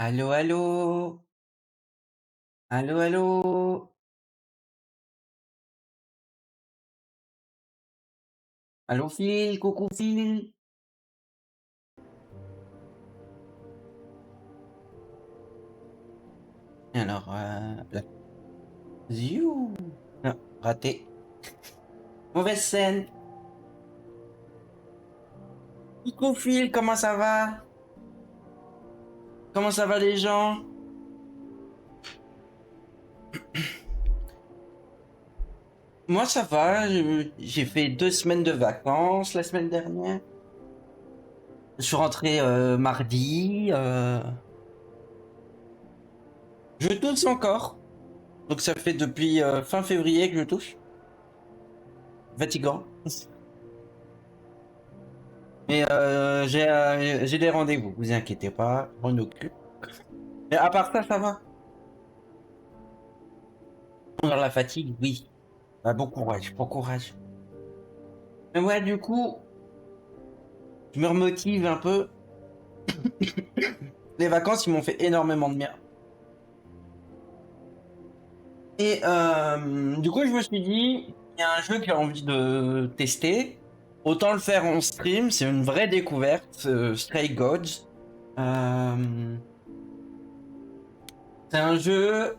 Allô, allô? Allô, allô? Allô, Phil? Coucou, Phil? Alors, la ziou! Non, raté. Mauvaise scène. Coucou, Phil, comment ça va? Comment ça va les gens? Moi, ça va. J'ai fait 2 semaines de vacances la semaine dernière. Je suis rentré mardi. Je tousse encore. Donc ça fait depuis fin février que je touche. Fatigant. Mais j'ai des rendez-vous, vous inquiétez pas, je m'en occupe. Mais à part ça, ça va. Dans la fatigue, oui. Ah, bon courage, bon courage. Mais ouais, du coup, je me remotive un peu. Les vacances, ils m'ont fait énormément de bien. Et du coup, je me suis dit, il y a un jeu que j'ai envie de tester. autant le faire en stream, c'est une vraie découverte. Stray Gods. Euh, c'est un jeu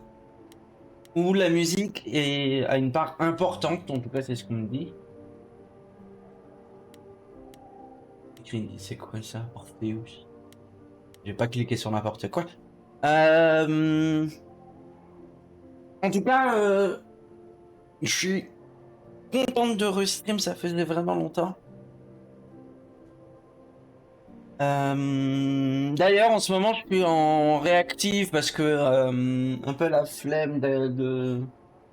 où la musique a une part importante, en tout cas c'est ce qu'on me dit. C'est quoi ça, Orpheus? J'ai pas cliqué sur n'importe quoi. En tout cas, je suis contente de restream, ça faisait vraiment longtemps. D'ailleurs, en ce moment, je suis en réactive parce que un peu la flemme de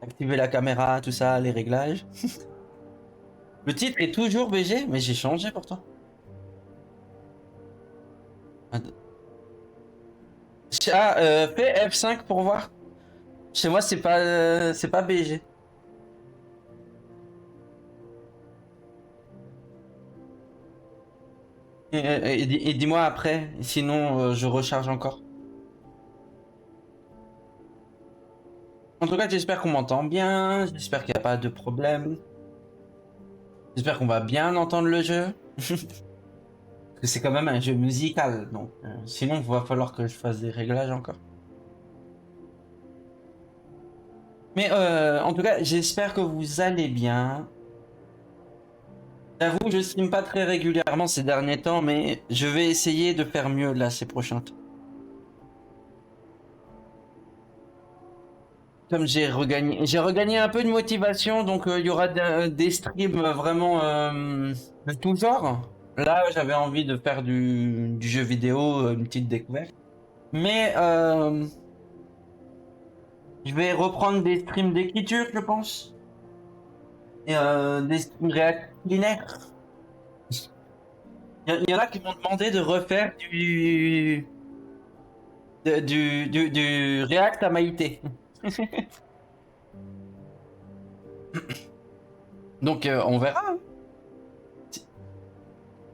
activer la caméra, tout ça, les réglages. Le titre est toujours BG, mais j'ai changé pourtant. Ah, fais F5 pour voir. Chez moi, c'est pas BG. Et dis-moi après, sinon je recharge encore. En tout cas, j'espère qu'on m'entend bien, j'espère qu'il n'y a pas de problème. J'espère qu'on va bien entendre le jeu. Parce que c'est quand même un jeu musical, donc sinon il va falloir que je fasse des réglages encore. Mais en tout cas, j'espère que vous allez bien. J'avoue, je stream pas très régulièrement ces derniers temps, mais je vais essayer de faire mieux là ces prochains temps. Comme j'ai regagné un peu de motivation, donc il y aura des streams vraiment de tout genre. Là, j'avais envie de faire du jeu vidéo, une petite découverte. Mais je vais reprendre des streams d'écriture, je pense. Et des streams React linéaires. Il y en a qui m'ont demandé de refaire du React à Maïté. Donc on verra, hein.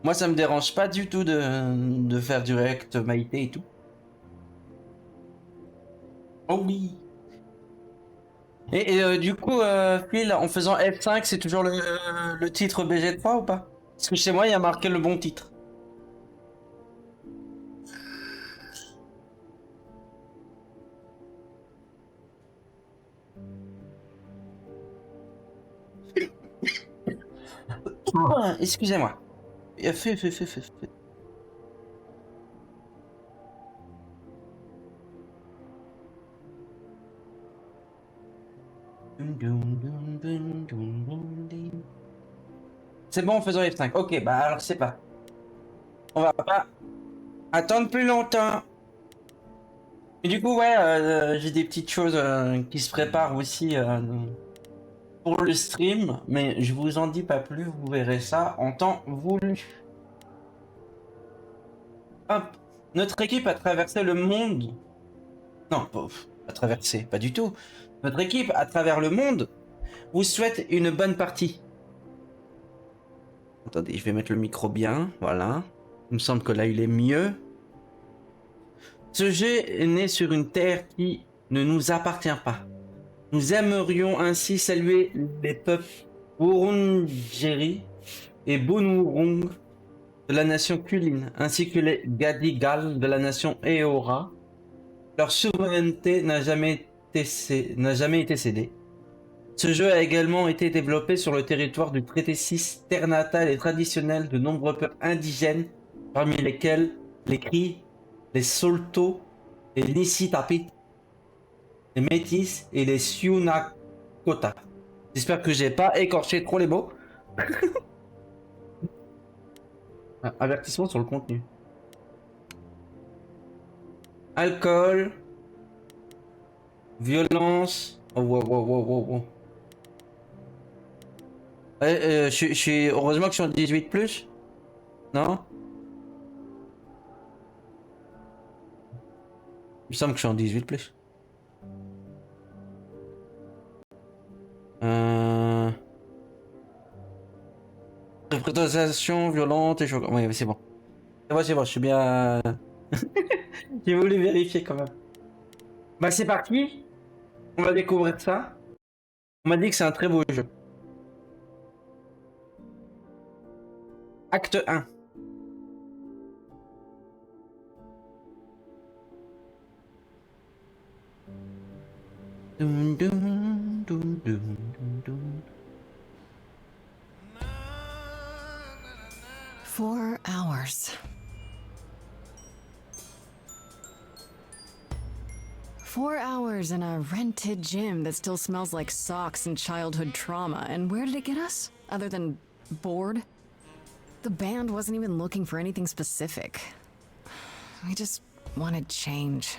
Moi, ça me dérange pas du tout de faire du React Maïté et tout. Oh oui. Et du coup, Phil, en faisant F5, c'est toujours le titre BG3 ou pas? Parce que chez moi, il y a marqué le bon titre. Ah, excusez-moi. Fait. C'est bon en faisant F5. Ok, bah alors c'est pas. On va pas attendre plus longtemps. Et du coup, ouais, j'ai des petites choses qui se préparent aussi pour le stream, mais je vous en dis pas plus, vous verrez ça en temps voulu. Hop, notre équipe a traversé le monde. Non, pas traversé, pas du tout. Notre équipe, à travers le monde, vous souhaite une bonne partie. Attendez, je vais mettre le micro bien, voilà. Il me semble que là, il est mieux. Ce jeu est né sur une terre qui ne nous appartient pas. Nous aimerions ainsi saluer les peuples Wurundjeri et Bunurong de la nation Kulin, ainsi que les Gadigal de la nation Eora. Leur souveraineté n'a jamais été cédée. Ce jeu a également été développé sur le territoire du traité 6, terre natale et traditionnelle de nombreux peuples indigènes, parmi lesquels les Cris, les Solto, les Nisitapit, les Métis et les Siunakota. J'espère que j'ai pas écorché trop les mots. Avertissement sur le contenu. Alcool, violence. Oh, wow, wow, wow, wow, wow. Je suis heureusement que je suis en 18+. Non? Il me semble que je suis en 18+. Euh... Interprétation violente et choquante. Oui, c'est bon. C'est bon, je suis bien. J'ai voulu vérifier quand même. Bah, c'est parti. On va découvrir ça. On m'a dit que c'est un très beau jeu. Acte 1. Dun, dun, dun, dun, dun, dun. 4 hours. 4 hours in a rented gym that still smells like socks and childhood trauma. And where did it get us? Other than bored? The band wasn't even looking for anything specific. We just wanted change.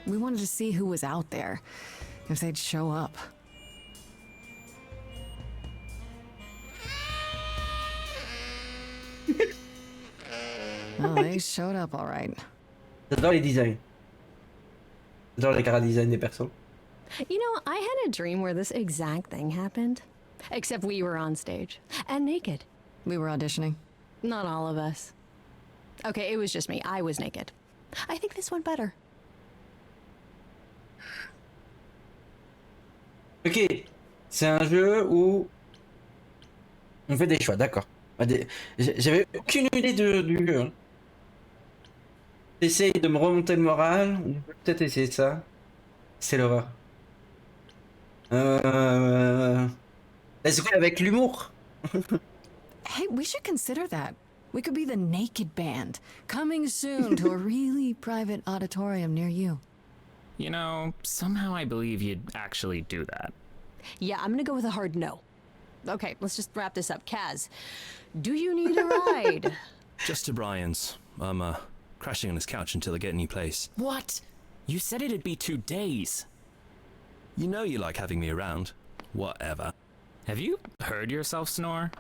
We wanted to see who was out there, if they'd show up. Well, they showed up all right. J'adore les designs. J'adore les cara design des persos. You know, I had a dream where this exact thing happened. Except we were on stage. And naked. We were auditioning. Not all of us. Okay, it was just me. I was naked. I think this went better. Ok, c'est un jeu où on fait des choix, d'accord. J'avais aucune idée du jeu. Hein. J'essaye de me remonter le moral, on peut peut-être essayer ça. C'est l'horreur. Let's go avec l'humour. Hey, we should consider that. We could be the naked band, coming soon to a really private auditorium near you. You know, somehow I believe you'd actually do that. Yeah, I'm gonna go with a hard no. Okay, let's just wrap this up. Kaz, do you need a ride? Just to Brian's. I'm crashing on his couch until I get a new place. What? You said it'd be 2 days. You know you like having me around. Whatever. Have you heard yourself snore?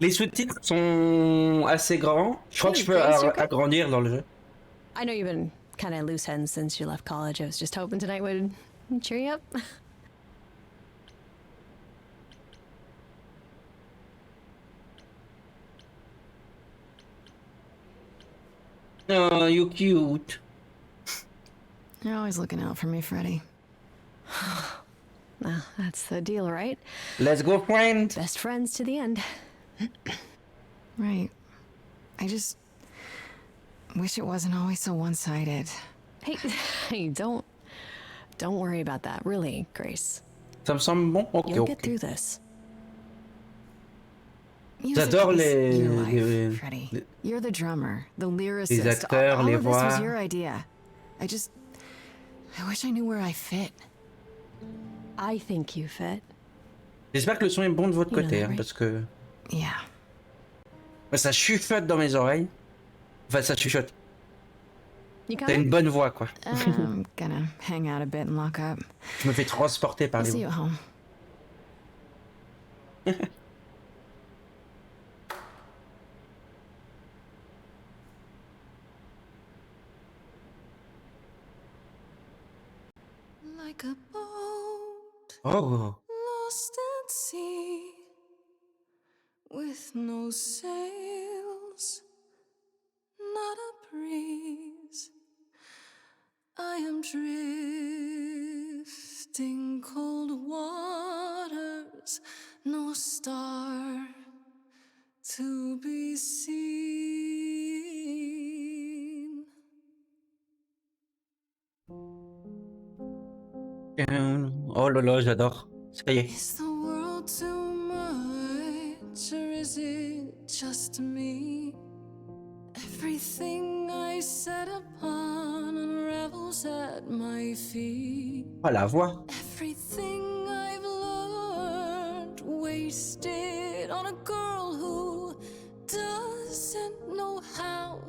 Les sous-titres sont assez grands. Je crois que je peux agrandir dans le jeu. I know you've been kind of loose ends since you left college. I was just hoping tonight would cheer you up. Oh, you cute. You're always looking out for me, Freddy. Well, that's the deal, right? Let's go, friend. Best friends to the end. Right. I just wish it wasn't always so one-sided. Hey, don't worry about that. Really, Grace. Ça me semble bon. Ok, You'll get ok. through this. J'adore Your life, les, Freddy. You're the drummer, the lyricist. les acteurs, all les of this was voix. your idea. I wish I knew where I fit. I think you fit. J'espère que le son est bon de votre You know côté, that, hein, right? parce que Yeah. ça chuchote dans mes oreilles. Enfin, ça chuchote. You T'as coming? une bonne voix, quoi. I'm gonna hang out a bit and lock up. Je me fais transporter par I'll les see you voix. at home. Like a boat Oh, lost at sea with no sails, not a breeze. I am drifting cold waters, no star to be seen. oh là là, j'adore. Ça y est. Is the world too much, or is it just me? Everything I set upon unravels at my feet. Oh, la voix. Everything I've learned wasted on a girl who doesn't know how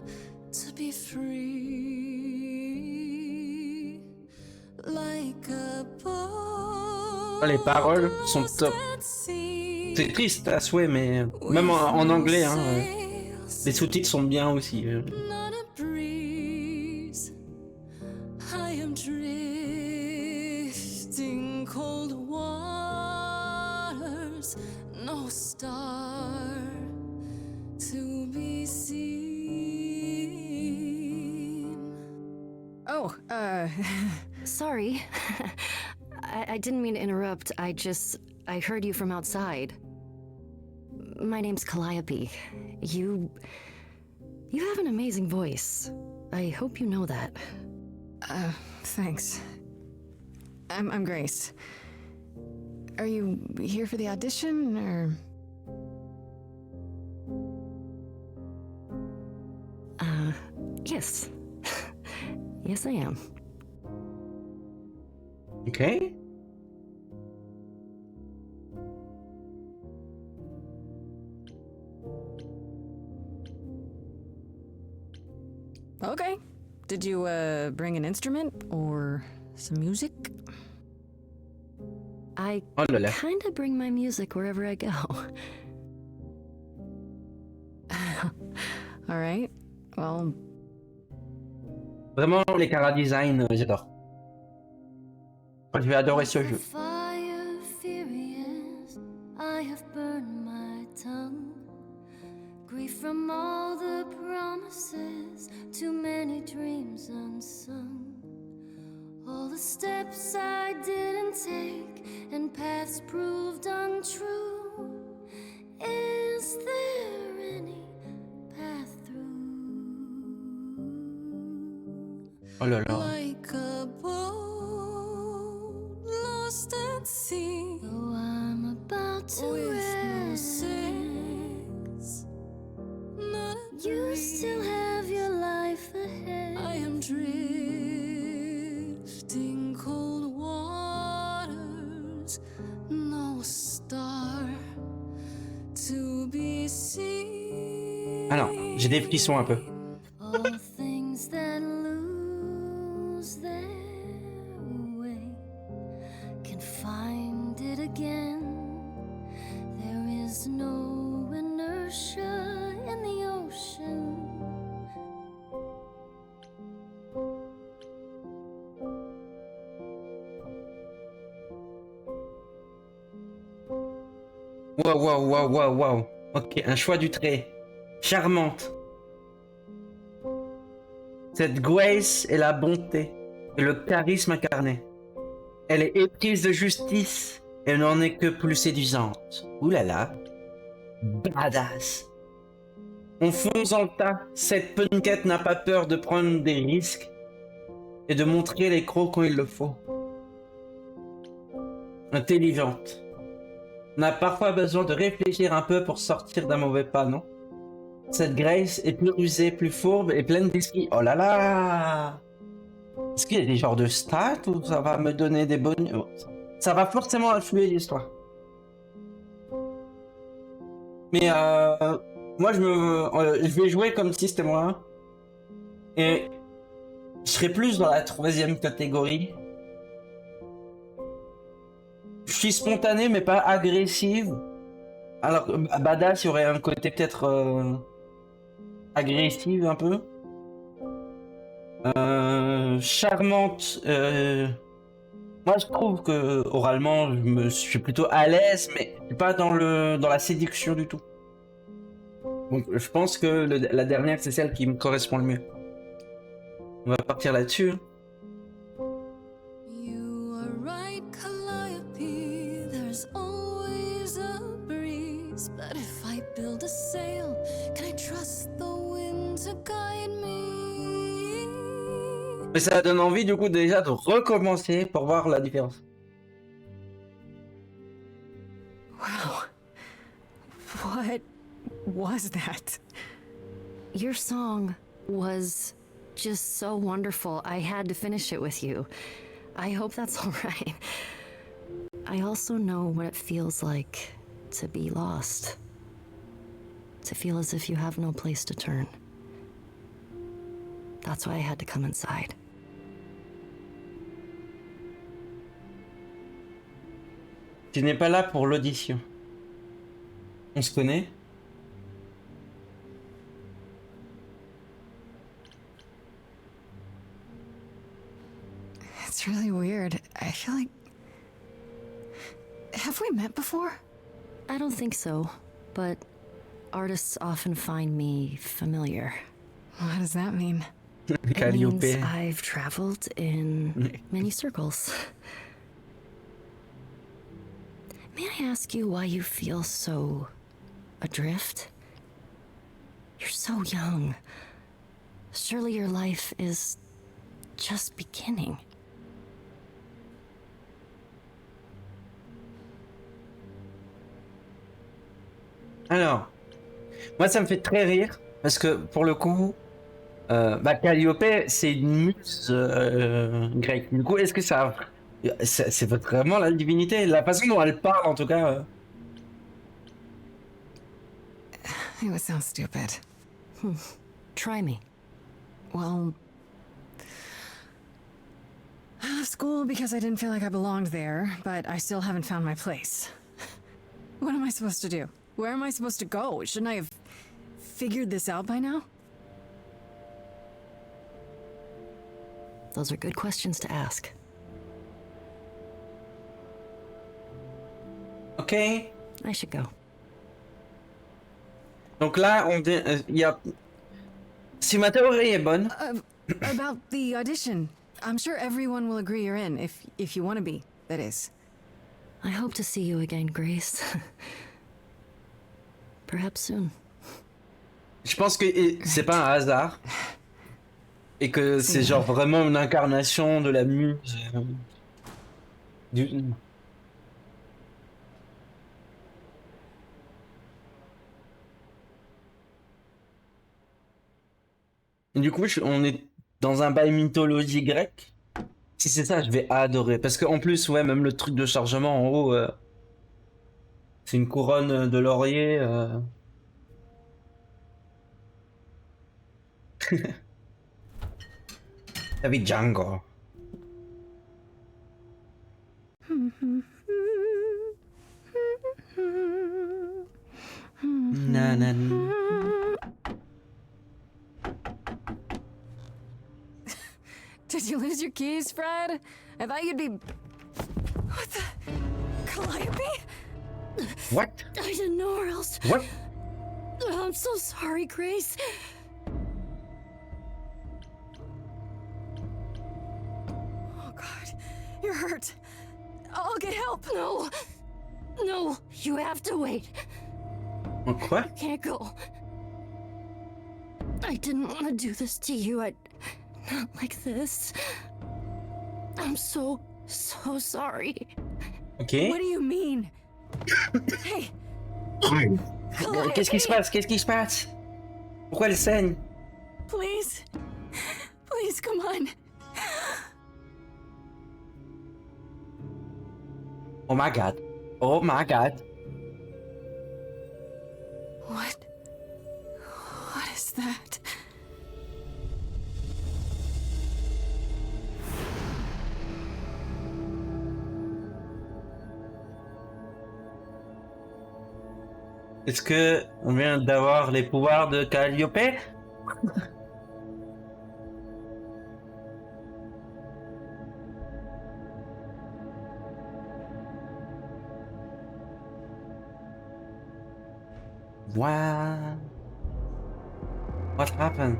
to be free. Like a boat Oh, les paroles sont top. at sea. C'est triste à souhait, mais même en anglais, hein, les sous-titres sont bien aussi. Not a breeze. I am drifting cold waters, no star to be seen. Oh, Sorry. I didn't mean to interrupt. I heard you from outside. my name's Calliope. You have an amazing voice. I hope you know that. Thanks. I'm Grace. Are you here for the audition, or...? Yes. Yes, I am. Ok. Okay. Did you, bring an instrument, or some music? I Oh là là. kinda bring my music wherever I go. Alright. Well, Vraiment, les chara design, j'adore. Je vais adorer ce jeu. Fire furious, I have burned my tongue. Grief from all the promises, too many dreams unsung. All the steps I didn't take and paths proved untrue. Is there any path through? Oh là là. Like a boat lost at sea. Though I'm about to rest, you still have your life ahead. I am drifting cold waters, no star to be seen. Alors, j'ai des frissons un peu. All things that lose their way can find it again. There is no inertia in the ocean. Waouh, waouh, waouh, waouh, waouh. Ok, un choix du trait. Charmante. Cette Grace est la bonté et le charisme incarné. Elle est éprise de justice et n'en est que plus séduisante. Ouh là là. Badass. On fonce dans le tas. Cette punkette n'a pas peur de prendre des risques et de montrer les crocs quand il le faut. Intelligente. On a parfois besoin de réfléchir un peu pour sortir d'un mauvais pas, non? Cette Grace est plus rusée, plus fourbe et pleine d'esprit. Oh là là! Est-ce qu'il y a des genres de stats ou ça va me donner des bonus? Ça va forcément influer l'histoire. Mais moi je vais jouer comme si c'était moi. Et je serais plus dans la troisième catégorie. Je suis spontané mais pas agressive. Alors badass, il y aurait un côté peut-être agressive un peu. Charmante. Moi je trouve que oralement je suis plutôt à l'aise, mais je suis pas dans la séduction du tout. Donc je pense que la dernière c'est celle qui me correspond le mieux. On va partir là-dessus. You are right, Calliope. There's always a breeze. But if I build a sail, can I trust the wind to guide me? Mais ça donne envie du coup déjà de recommencer pour voir la différence. wow. What was that? Your song was just so wonderful. I had to finish it with you. I hope that's all right. I also know what it feels like to be lost. To feel as if you have no place to turn. That's why I had to come inside. Tu n'es pas là pour l'audition. On se connaît? It's really weird. I feel like... Have we met before? I don't think so, but artists often find me familiar. What does that mean? It means Calliope. I've traveled in many circles. May I ask you why you feel so Adrift? You're so young. Surely your life is just beginning. Alors, moi ça me fait très rire parce que pour le coup, Calliope c'est une muse grecque. Du coup, est-ce que c'est vraiment la divinité? La façon dont elle parle en tout cas. It would sound stupid. Try me. Well, I left school because I didn't feel like I belonged there, but I still haven't found my place. What am I supposed to do? Where am I supposed to go? Shouldn't I have figured this out by now? Those are good questions to ask. Ok. I should go. Donc là, il y a. Si ma théorie est bonne, About the audition. I'm sure everyone will agree you're in, if you want to be, that is. I hope to see you again, Grace. Perhaps soon. je pense que c'est pas un hasard et que c'est genre vraiment une incarnation de la muse. Du... Et du coup, on est dans un bail mythologie grecque. Si c'est ça, je vais adorer. Parce qu'en plus, ouais, même le truc de chargement en haut, c'est une couronne de laurier. David Django. Nanan. Did you lose your keys, Fred? I thought you'd be... What the... Calliope? What? I didn't know where else. What? I'm so sorry, Grace. Oh, God. You're hurt. I'll get help. No. No, you have to wait. Quoi? Can't go. I didn't want to do this to you. Not like this. I'm so sorry. Ok. What do you mean? Hey, Qu'est-ce qui se passe? Qu'est-ce qui se passe? Pourquoi elle saigne? please. Please, come on. Oh my god. Oh my god. What is that? Est-ce que on vient d'avoir les pouvoirs de Calliope? What happened?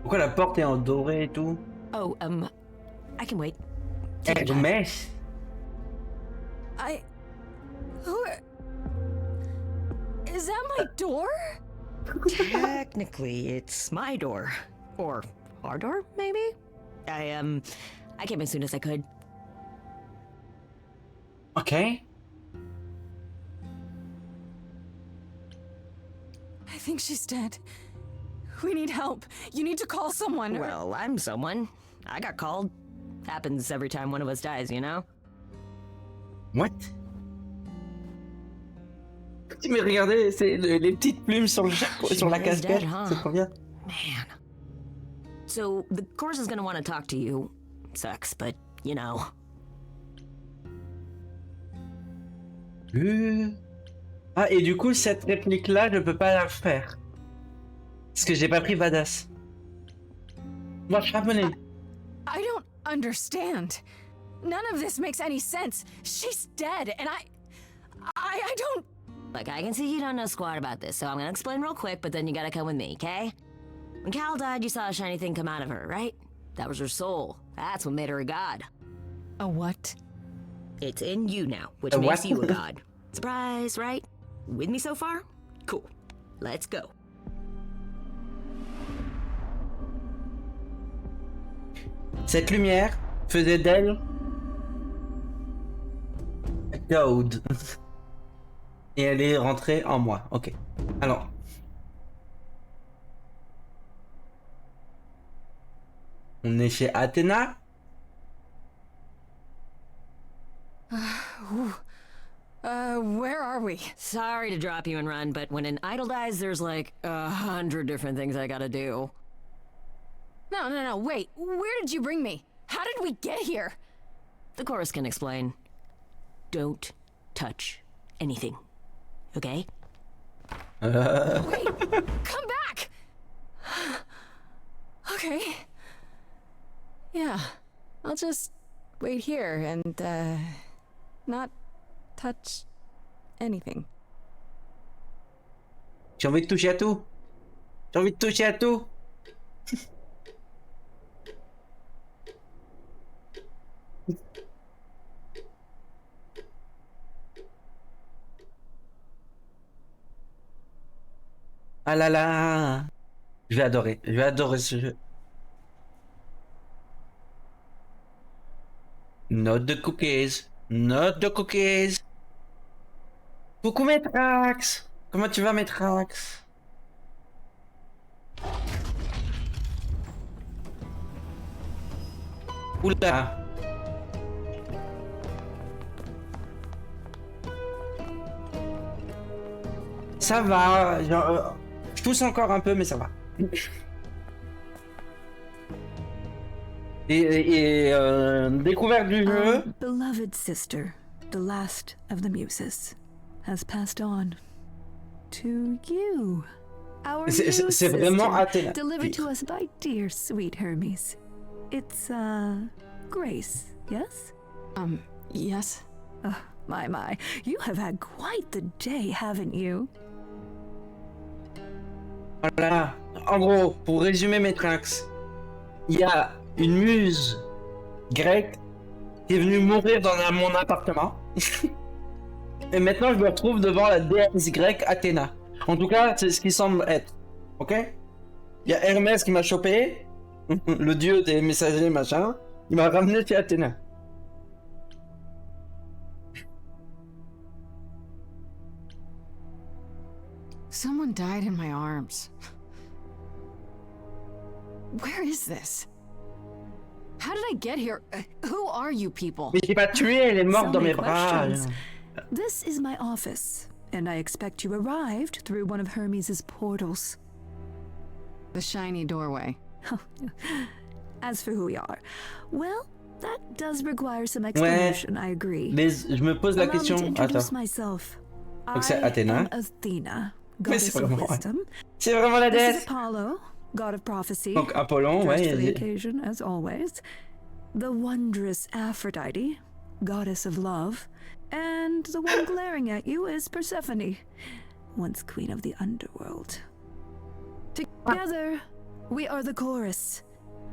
Pourquoi la porte est en doré et tout? Oh, I can wait. Hermès? Is that my door? Technically, it's my door. Or our door, maybe? I came as soon as I could. Ok. I think she's dead. We need help. You need to call someone. Well, I'm someone. I got called. Happens every time one of us dies, you know? What? Mais regardez, c'est les petites plumes sur la She is casquette. dead, huh? C'est trop bien. Man. So, the course is gonna want to talk to you. Sucks, but, you know. Ah, et du coup, cette réplique-là, je peux pas la faire. Parce que j'ai pas pris Badass. What's happening? I don't understand. None of this makes any sense. She's dead, and I don't... Look, I can see you don't know squat about this, so I'm gonna explain real quick, but then you gotta come with me, okay? When Cal died, you saw a shiny thing come out of her, right? That was her soul. That's what made her a god. A what? It's in you now, which A makes what? you a god. Surprise, right? With me so far? Cool. Let's go. Cette lumière faisait d'elle code. Et elle est rentrée en moi. Ok. Alors. On est chez Athéna. Where are we? Sorry to drop you and run, but when an idol dies, there's like 100 different things I gotta do. No, wait. Where did you bring me? How did we get here? The chorus can explain. Don't touch anything. Okay? Wait, come back! Okay. Yeah, I'll just wait here and, not touch anything. J'ai envie de toucher à tout. J'ai envie de toucher à tout. Ah là là. Je vais adorer ce jeu. Not the cookies. Not the cookies. Coucou Métrax. Comment tu vas Métrax? Oula. Ça va. Genre, je tousse encore un peu, mais ça va. Découverte du jeu. Our beloved sister, the last of the muses, has passed on to you. Our new C'est vraiment sister, Athéna. delivered to us by dear sweet Hermes. It's Grace, yes? Yes? Oh, my, you have had quite the day, haven't you? Voilà. En gros, pour résumer Métrax, il y a une muse grecque qui est venue mourir dans mon appartement. Et maintenant, je me retrouve devant la déesse grecque Athéna. En tout cas, c'est ce qui semble être. Ok? Il y a Hermès qui m'a chopé, le dieu des messagers, machin. Il m'a ramené chez Athéna. Someone died in my arms. Where is this? How did I get here? Who are you people? Mais j'ai pas tué, elle est morte So dans mes many bras. questions. This is my office, and I expect you arrived through one of Hermes' portals. The shiny doorway. As for who we are, well, that does require some explanation, I agree. Mais je me pose la Allow me question. to introduce Attends. myself. Donc c'est I Athéna. am Athena, Mais c'est goddess of vraiment, wisdom. c'est vraiment la This déesse. is Apollo, god of prophecy. Donc Apollon, dressed for the ouais. occasion, as always. The wondrous Aphrodite, goddess of love. And the one glaring at you is Persephone, once queen of the underworld. Together, we are the chorus.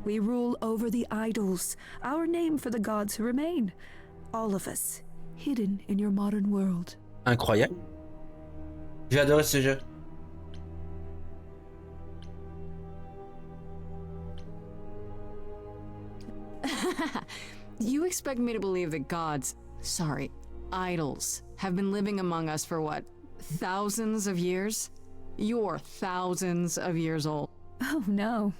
We rule over the idols, our name for the gods who remain. All of us, hidden in your modern world. Incroyable. J'ai adoré ce jeu. You expect me to believe that gods, sorry, idols, have been living among us for what, thousands of years? You're thousands of years old. Oh, no,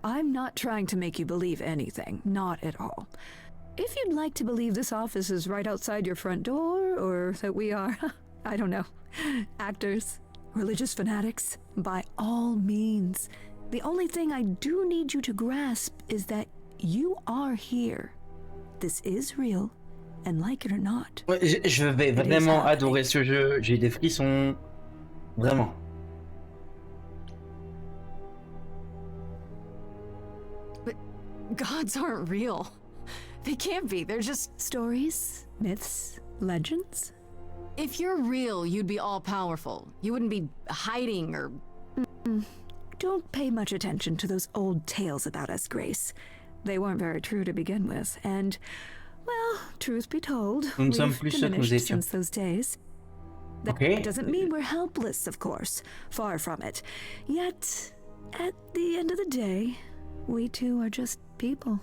I'm not trying to make you believe anything. Not at all. If you'd like to believe this office is right outside your front door, or that we are, I don't know, actors, religious fanatics, by all means. The only thing I do need you to grasp is that you are here. This is real, and like it or not. Ouais, je vais vraiment adorer ce jeu. J'ai des frissons. Vraiment. But gods aren't real. They can't be. They're just... Stories, myths, legends. If you're real, you'd be all-powerful. You wouldn't be hiding or... Don't pay much attention to those old tales about us, Grace. They weren't very true to begin with, and, well, truth be told, Nous ne sommes we've plus ceux que nous diminished étions. since those days. That Okay. doesn't mean we're helpless, of course. Far from it. Yet, at the end of the day, we two are just people.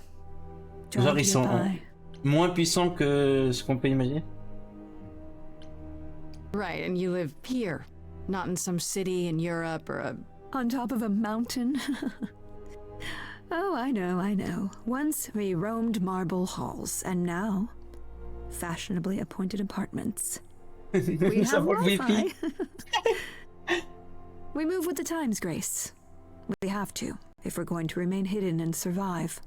Genre, Trying to ils get sont by. moins puissants que ce qu'on peut imaginer. Right, and you live here, not in some city in Europe or a. On top of a mountain? Oh, I know. Once we roamed marble halls, and now fashionably appointed apartments. We Ça have va, le Wi-Fi. VP. We move with the times, Grace. We have to, if we're going to remain hidden and survive.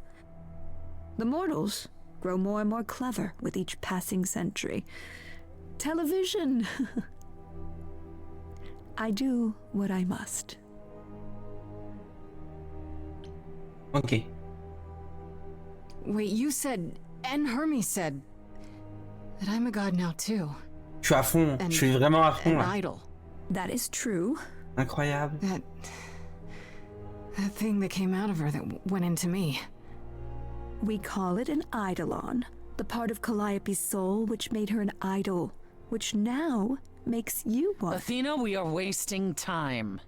The mortals grow more and more clever with each passing century. Television! I do what I must. Ok. Wait, you said, and Hermes said, that I'm a god now too. Je suis à fond. And- Je suis vraiment à fond An là. idol. That is true. Incroyable. That thing that came out of her that went into me. We call it an eidolon, the part of Calliope's soul which made her an idol, which now makes you one. Athena, we are wasting time.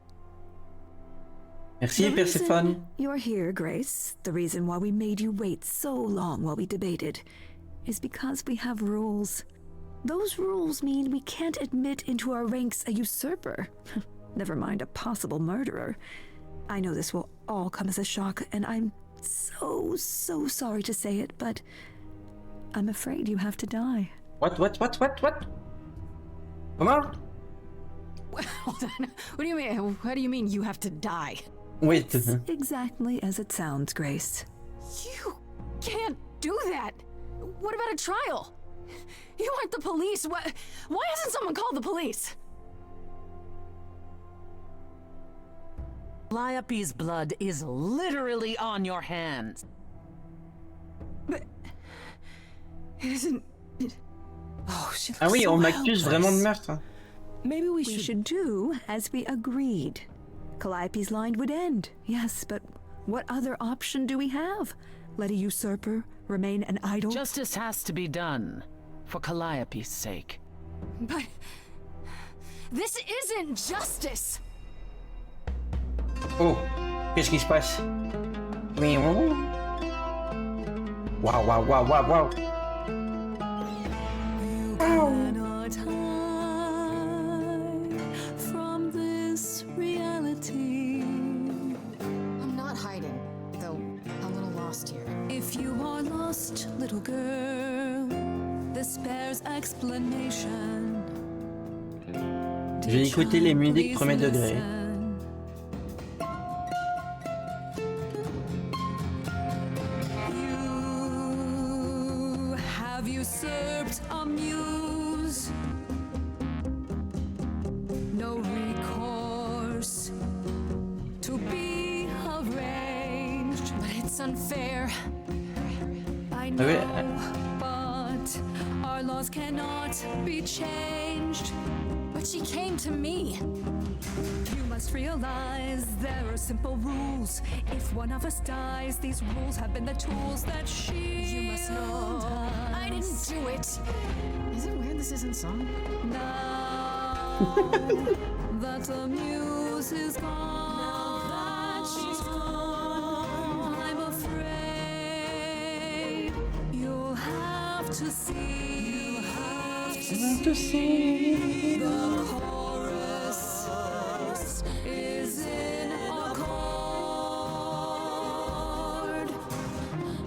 Merci, The reason Perséphone. you're here, Grace, the reason why we made you wait so long while we debated, is because we have rules. Those rules mean we can't admit into our ranks a usurper. Never mind a possible murderer. I know this will all come as a shock, and I'm so sorry to say it, but I'm afraid you have to die. What? Comment? Hold on. What do you mean? What do you mean you have to die? Wait. It's exactly as it sounds, Grace. You can't do that. What about a trial? You aren't the police. Why hasn't someone called the police? Calliope's blood is literally on your hands. But it isn't. Oh, she looks Ah oui, so on m'accuse vraiment de helpless. meurtre. Maybe we should do as we agreed. Calliope's line would end, yes, but what other option do we have? Let a usurper remain an idol? Justice has to be done, for Calliope's sake. But this isn't justice. Oh, qu'est-ce qui se passe? Oui, oh. Waouh. Cannot hide from this reality. I'm not hiding, though a little lost here. If you are lost, little girl, this bears explanation. J'ai écouté les musiques premier degré. You have usurped a muse. No recourse to be arranged. But it's unfair. I Ah know, oui, but our laws cannot be changed. But she came to me. You must realize there are simple rules. If one of us dies, these rules have been the tools that she. You must know I didn't do it. Is it weird this isn't song? Now that the muse is gone, I'm afraid you'll have to see. The chorus is in accord.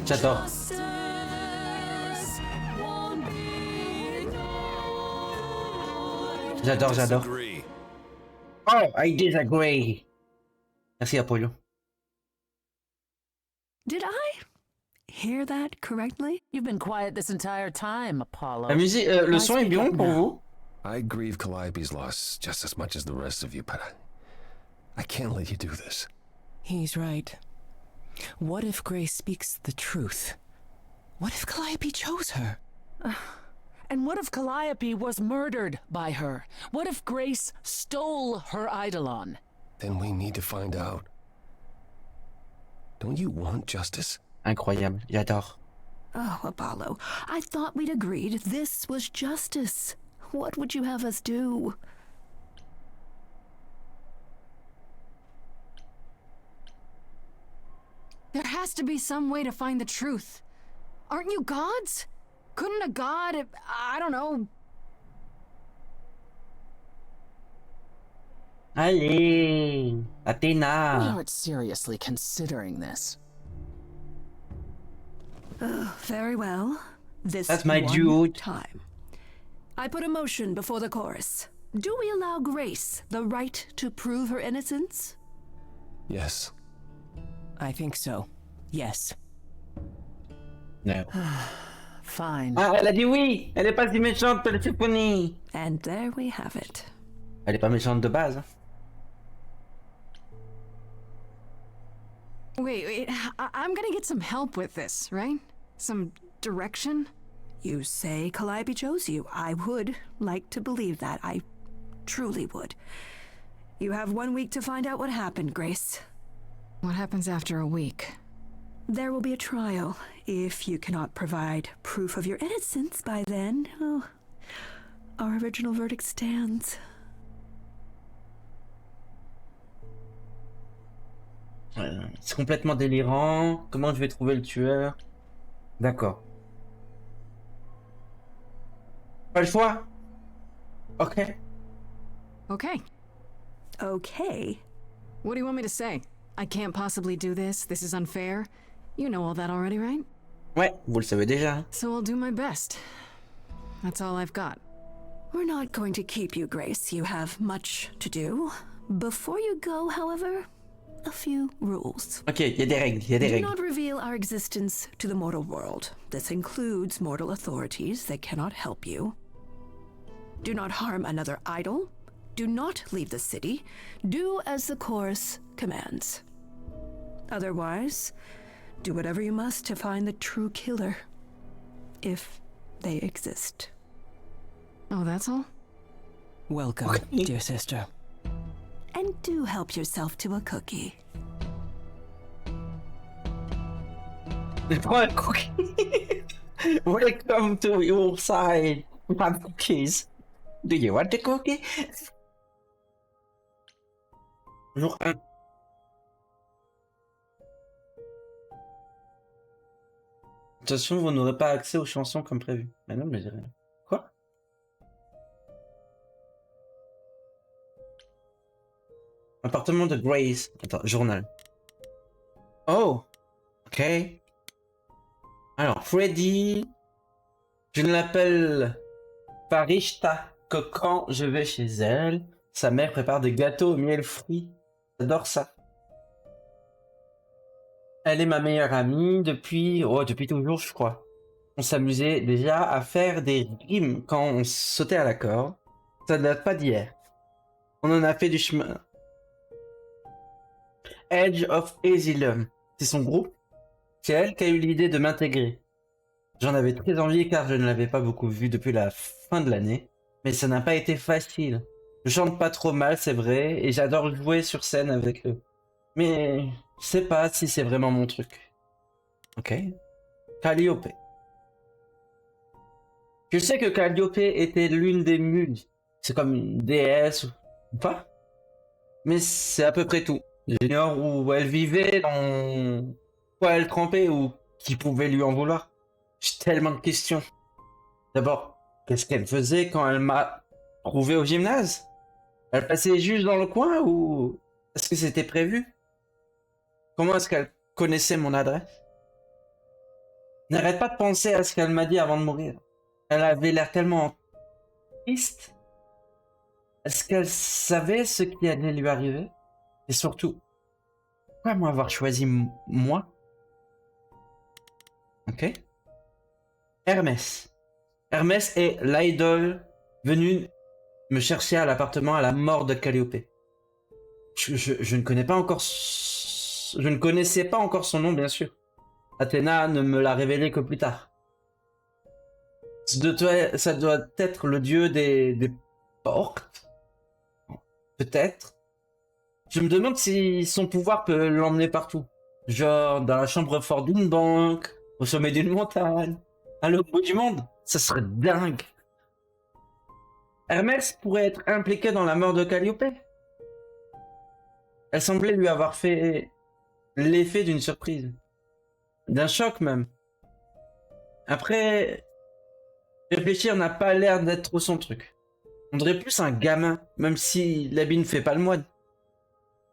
J'adore. Justice won't be ignored. J'adore. Agree. Oh, I disagree. Merci, Apollo. Did I hear that correctly? You've been quiet this entire time, Apollo. La musique, le son est bon pour vous? I grieve Calliope's loss just as much as the rest of you, but I can't let you do this. He's right. What if Grace speaks the truth? What if Calliope chose her? And what if Calliope was murdered by her? What if Grace stole her eidolon? Then we need to find out. Don't you want justice? Incroyable, j'adore. Oh, Apollo, I thought we'd agreed this was justice. What would you have us do? There has to be some way to find the truth. Aren't you gods? Couldn't a god, I don't know... Allez, We Athéna. aren't seriously considering this. Very well. This That's my one dude. time. I put a motion before the chorus. Do we allow Grace the right to prove her innocence? Yes. I think so. Yes. No. Fine. Ah, elle a dit oui. Elle est pas si méchante, Perséphone. And there we have it. Elle est pas méchante de base. Hein. Wait, I'm gonna get some help with this, right? Some direction? You say Calliope chose you. I would like to believe that. I truly would. You have 1 week to find out what happened, Grace. What happens after a week? There will be a trial. If you cannot provide proof of your innocence by then, oh, our original verdict stands. C'est complètement délirant. Comment je vais trouver le tueur? D'accord. Pas le choix. Ok. Okay. Okay. What do you want me to say? I can't possibly do this. This is unfair. You know all that already, right? Ouais, vous le savez déjà. So I'll do my best. That's all I've got. We're not going to keep you, Grace. You have much to do. Before you go, however, a few rules. Ok, il y a des règles, il y a des Do règles. not reveal our existence to the mortal world. This includes mortal authorities that cannot help you. Do not harm another idol. Do not leave the city. Do as the chorus commands. Otherwise, do whatever you must to find the true killer. If they exist. Oh, that's all? Welcome, dear sister. And do help yourself to a cookie. Je prends un cookie. Welcome to your side. We have cookies. Do you want a cookie? Jour 1. Attention, vous n'aurez pas accès aux chansons comme prévu. Mais non, mais j'ai rien. Quoi? Appartement de Grace. Attends, journal. Oh! Ok. Alors, Freddy. Je ne l'appelle Farishta que quand je vais chez elle. Sa mère prépare des gâteaux au miel fruits. J'adore ça. Elle est ma meilleure amie depuis toujours, je crois. On s'amusait déjà à faire des rimes quand on sautait à la corde. Ça ne date pas d'hier. On en a fait du chemin. Edge of Asylum, c'est son groupe. C'est elle qui a eu l'idée de m'intégrer. J'en avais très envie car je ne l'avais pas beaucoup vu depuis la fin de l'année. Mais ça n'a pas été facile. Je chante pas trop mal, c'est vrai, et j'adore jouer sur scène avec eux. Mais je sais pas si c'est vraiment mon truc. Ok. Calliope. Je sais que Calliope était l'une des muses. C'est comme une déesse ou pas. Mais c'est à peu près tout. J'ignore où elle vivait, dans quoi elle trempait ou qui pouvait lui en vouloir. J'ai tellement de questions. D'abord, qu'est-ce qu'elle faisait quand elle m'a trouvé au gymnase? Elle passait juste dans le coin ou est-ce que c'était prévu? Comment est-ce qu'elle connaissait mon adresse? N'arrête pas de penser à ce qu'elle m'a dit avant de mourir. Elle avait l'air tellement triste. Est-ce qu'elle savait ce qui allait lui arriver? Et surtout, pourquoi m'avoir choisi moi? Ok. Hermès. Hermès est l'idole venue me chercher à l'appartement à la mort de Calliope. Je ne connais pas encore... Je ne connaissais pas encore son nom, bien sûr. Athéna ne me l'a révélé que plus tard. Ça doit être le dieu des portes. Peut-être. Je me demande si son pouvoir peut l'emmener partout. Genre dans la chambre forte d'une banque, au sommet d'une montagne, à l'autre bout du monde. Ça serait dingue. Hermès pourrait être impliqué dans la mort de Calliope. Elle semblait lui avoir fait l'effet d'une surprise, d'un choc même. Après, réfléchir n'a pas l'air d'être trop son truc. On dirait plus un gamin, même si l'habit ne fait pas le moine.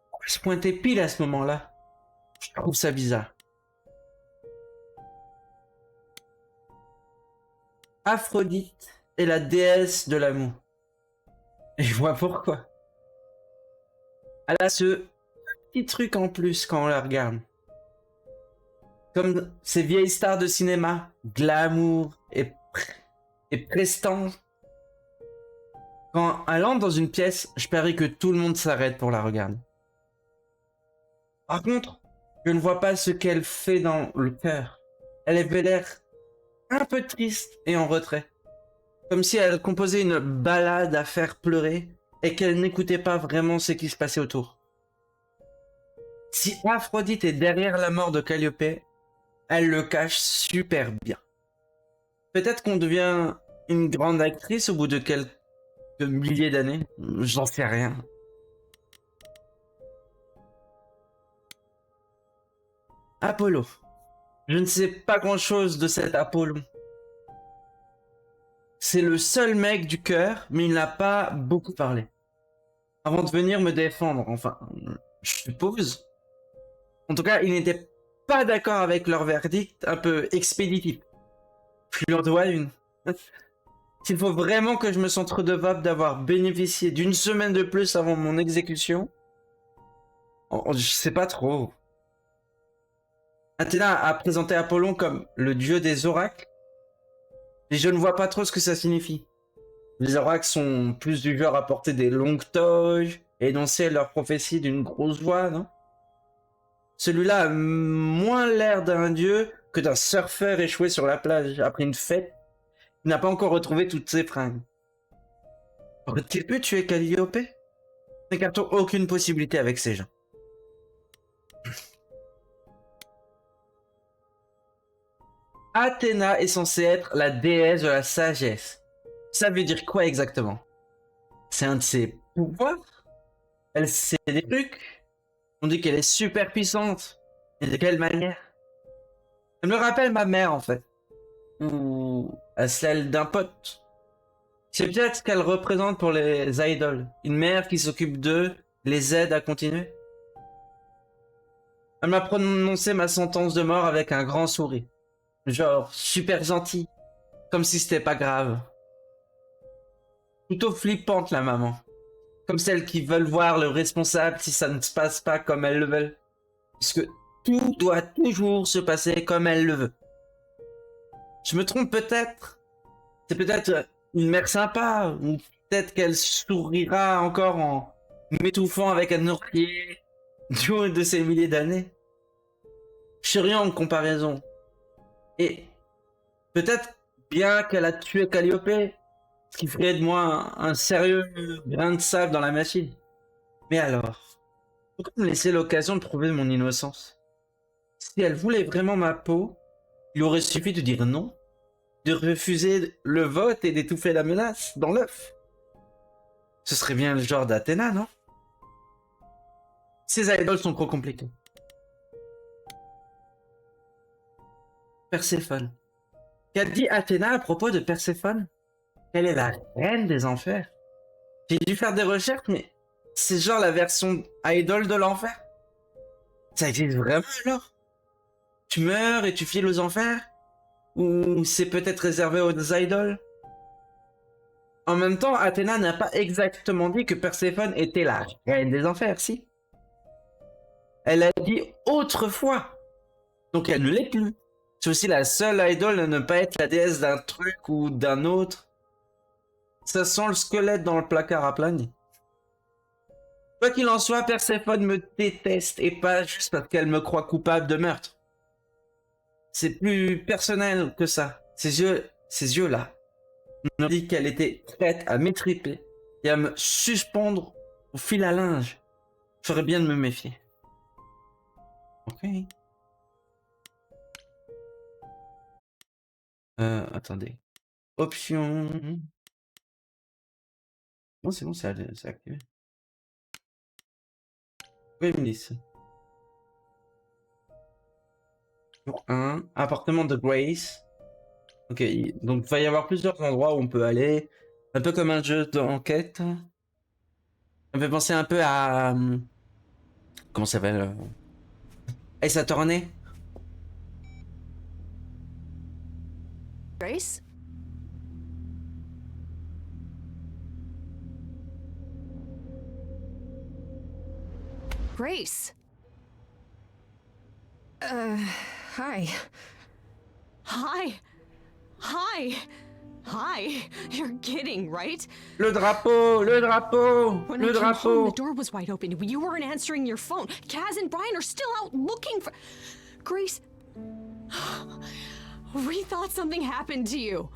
Pourquoi se pointer pile à ce moment-là? Je trouve ça bizarre. Aphrodite est la déesse de l'amour. Et je vois pourquoi. Elle a ce petit truc en plus quand on la regarde. Comme ces vieilles stars de cinéma, glamour et prestance. Quand elle entre dans une pièce, je parie que tout le monde s'arrête pour la regarder. Par contre, je ne vois pas ce qu'elle fait dans le cœur. Elle avait l'air un peu triste et en retrait. Comme si elle composait une ballade à faire pleurer et qu'elle n'écoutait pas vraiment ce qui se passait autour. Si Aphrodite est derrière la mort de Calliope, elle le cache super bien. Peut-être qu'on devient une grande actrice au bout de quelques milliers d'années, j'en sais rien. Apollo. Je ne sais pas grand-chose de cet Apollon. C'est le seul mec du cœur, mais il n'a pas beaucoup parlé. Avant de venir me défendre, enfin, je suppose. En tout cas, il n'était pas d'accord avec leur verdict un peu expéditif. Je lui en dois une. S'il faut vraiment que je me sente redevable d'avoir bénéficié d'une semaine de plus avant mon exécution, je sais pas trop. Athéna a présenté Apollon comme le dieu des oracles, et je ne vois pas trop ce que ça signifie. Les oracles sont plus du genre à porter des longues toges et énoncer leurs prophéties d'une grosse voix, non? Celui-là a moins l'air d'un dieu que d'un surfeur échoué sur la plage après une fête. Il n'a pas encore retrouvé toutes ses fringues. Aurait-il pu tuer Calliope? N'écartons aucune possibilité avec ces gens. Athéna est censée être la déesse de la sagesse. Ça veut dire quoi exactement? C'est un de ses pouvoirs? Elle sait des trucs? On dit qu'elle est super puissante. Et de quelle manière? Elle me rappelle ma mère en fait. Ou à celle d'un pote. C'est peut-être ce qu'elle représente pour les idoles. Une mère qui s'occupe d'eux, les aide à continuer. Elle m'a prononcé ma sentence de mort avec un grand sourire. Genre, super gentil. Comme si c'était pas grave. Plutôt flippante la maman. Comme celles qui veulent voir le responsable si ça ne se passe pas comme elles le veulent. Puisque tout doit toujours se passer comme elle le veut. Je me trompe peut-être. C'est peut-être une mère sympa, ou peut-être qu'elle sourira encore en m'étouffant avec un oreiller du haut de ces milliers d'années. Je suis rien en comparaison. Et peut-être bien qu'elle a tué Calliope, ce qui ferait de moi un sérieux grain de sable dans la machine. Mais alors, pourquoi me laisser l'occasion de prouver mon innocence? Si elle voulait vraiment ma peau, il aurait suffi de dire non, de refuser le vote et d'étouffer la menace dans l'œuf. Ce serait bien le genre d'Athéna, non? Ces idoles sont trop compliquées. Perséphone. Qu'a dit Athéna à propos de Perséphone? Elle est la reine des enfers. J'ai dû faire des recherches, mais c'est genre la version idol de l'enfer. Ça existe vraiment alors? Tu meurs et tu files aux enfers? Ou c'est peut-être réservé aux idoles? En même temps, Athéna n'a pas exactement dit que Perséphone était la reine des enfers, si? Elle a dit autrefois. Donc elle ne l'est plus. C'est aussi la seule idole à ne pas être la déesse d'un truc ou d'un autre. Ça sent le squelette dans le placard à planer. Quoi qu'il en soit, Perséphone me déteste et pas juste parce qu'elle me croit coupable de meurtre. C'est plus personnel que ça. Ces yeux-là me dit qu'elle était prête à m'étriper et à me suspendre au fil à linge. Je ferais bien de me méfier. Ok. Attendez. Option. Non, c'est bon, c'est activé. Oui, ils me disent. Jour 1, appartement de Grace. Ok, donc il va y avoir plusieurs endroits où on peut aller. Un peu comme un jeu d'enquête. Ça me fait penser un peu à... comment ça s'appelle Ace Attorney. Grace? Grace! Hi. Hi! Hi! Hi! You're kidding, right? Le drapeau, le drapeau, When le I came home, the drapeau. door was wide open. You weren't answering your phone. Kaz and Brian are still out looking for... Grace... We thought something happened to you.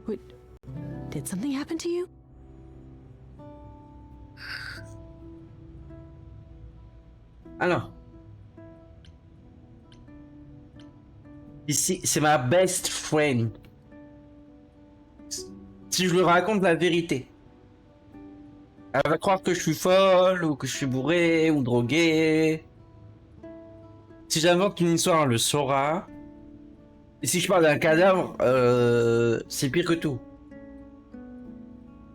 What? Did something happen to you? Alors. Ici, c'est ma best friend. Si je lui raconte la vérité, elle va croire que je suis folle, ou que je suis bourré, ou drogué. Si j'invente une histoire, elle le saura. Et si je parle d'un cadavre, c'est pire que tout.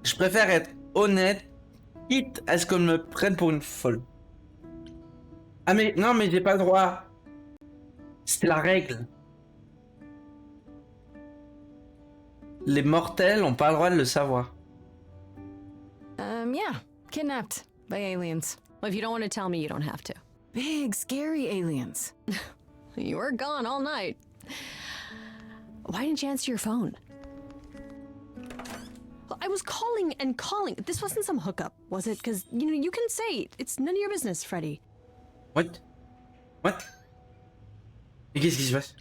Je préfère être honnête, quitte à ce qu'on me prenne pour une folle. Ah mais non, mais j'ai pas le droit. C'est la règle. Les mortels ont pas le droit de le savoir. Yeah. Kidnapped by aliens. Well, if you don't want to tell me, you don't have to. Big, scary aliens. You were gone all night. Why didn't you answer your phone? Well, I was calling and calling. This wasn't some hookup, was it? Because, you know, you can say it's none of your business, Freddy. What? What? Et qu'est-ce qui se passe?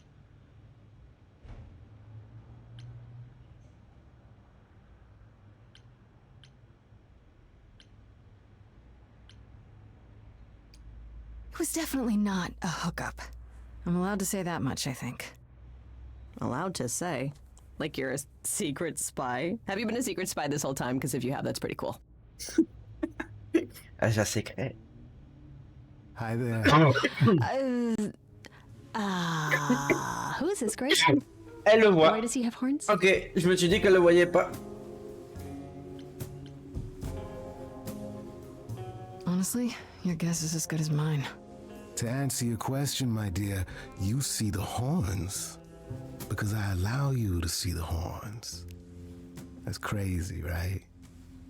It was definitely not a hookup. I'm allowed to say that much, I think. Allowed to say? Like you're a secret spy? Have you been a secret spy this whole time? Because if you have, that's pretty cool. Agent secret. Hi there. Who is this, Grace? Elle le voit. Why does he have horns? Ok, je me suis dit qu'elle le voyait pas. Honestly, your guess is as good as mine. To answer your question, my dear, you see the horns because I allow you to see the horns. That's crazy, right?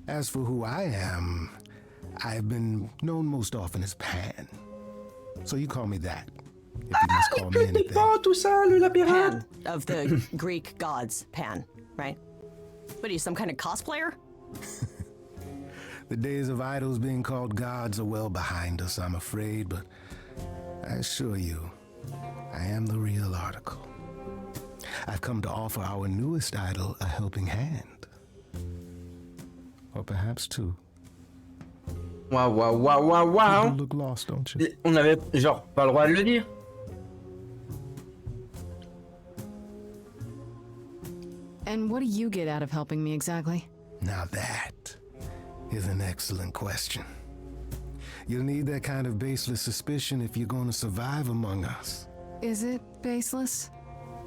As for who I am, I've been known most often as Pan. So you call me that. If you must call me anything. Tout ça, le labyrinthe. Pan, of the Greek gods, Pan, right? What are you, some kind of cosplayer? The days of idols being called gods are well behind us, I'm afraid, but I assure you, I am the real article. I've come to offer our newest idol a helping hand. Or perhaps two. Waouh, waouh, waouh, waouh, You waouh. look lost, don't you? On avait genre pas le droit de le dire. And what do you get out of helping me exactly? Now that is an excellent question. You'll need that kind of baseless suspicion if you're going to survive among us. Is it baseless?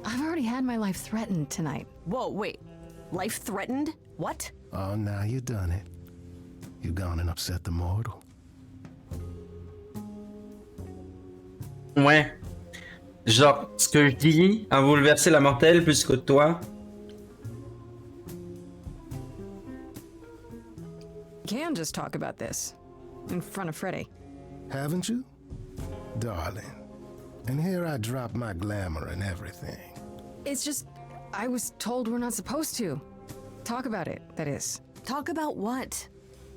I've already had my life threatened tonight. Whoa, wait. Life threatened? What? Oh, now you've done it. You've gone and upset the mortal. Ouais. Genre, ce que je dis a bouleversé la mortelle plus que toi. Can just talk about this in front of Freddy. Haven't you? Darling. And here I drop my glamour and everything. It's just, I was told we're not supposed to. Talk about it, that is. Talk about what?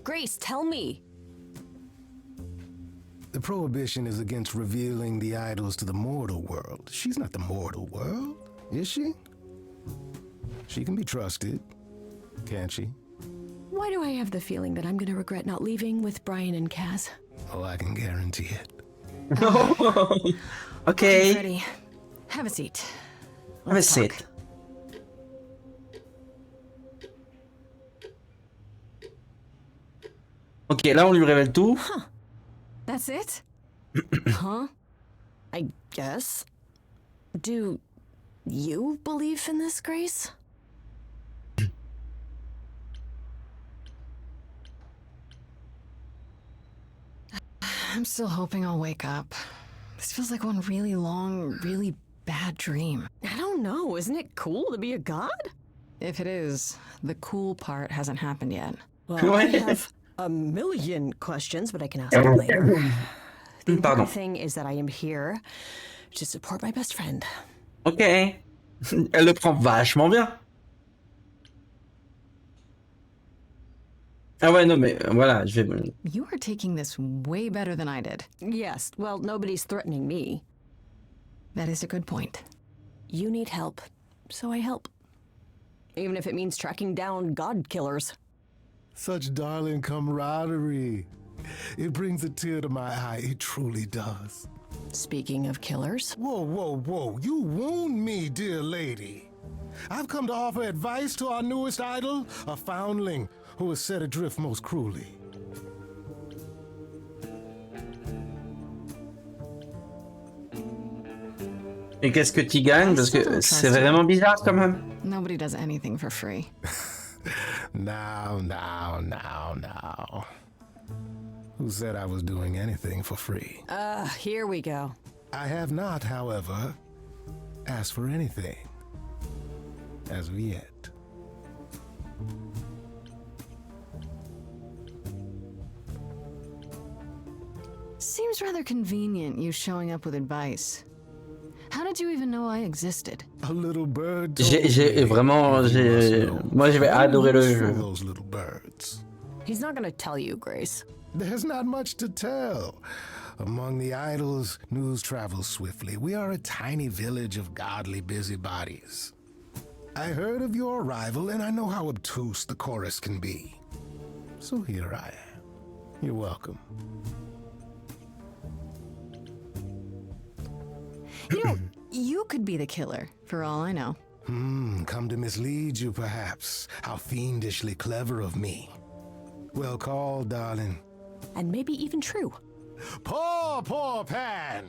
Grace, tell me. The prohibition is against revealing the idols to the mortal world. She's not the mortal world, is she? She can be trusted, can't she? Why do I have the feeling that I'm gonna regret not leaving with Brian and Kaz? Oh, I can guarantee it. Okay. Freddy, have a seat. Have a Let's talk. seat. Ok, là on lui révèle tout. That's it? Huh? I guess. Do you believe in this, Grace? I'm still hoping I'll wake up. This feels like one really long, really bad dream. I don't know. Isn't it cool to be a god? If it is, the cool part hasn't happened yet. Well, I have a million questions, but I can ask them later. The important thing is that I am here to support my best friend. Ok. Elle le prend vachement bien. Ah ouais, non, mais voilà, je vais... You are taking this way better than I did. Yes, well, nobody's threatening me. That is a good point. You need help, so I help. Even if it means tracking down god killers. Such darling camaraderie. It brings a tear to my eye, it truly does. Speaking of killers... Whoa, whoa, whoa, you wound me, dear lady. I've come to offer advice to our newest idol, a foundling who was set adrift most cruelly. Et qu'est-ce que tu gagnes? Parce que c'est vraiment bizarre quand même. Nobody does anything for free. Now. Who said I was doing anything for free? Here we go. I have not, however, asked for anything. As of yet. Seems rather convenient, you showing up with advice. How did you even know I existed? A little bird. Moi, je vais adorer le jeu. Those little birds. He's not gonna tell you, Grace. There's not much to tell. Among the idols, news travels swiftly. We are a tiny village of godly busybodies. I heard of your arrival, and I know how obtuse the chorus can be. So here I am. You're welcome. You know, you could be the killer, for all I know. Come to mislead you, perhaps. How fiendishly clever of me. Well called, darling. And maybe even true. Poor Pan!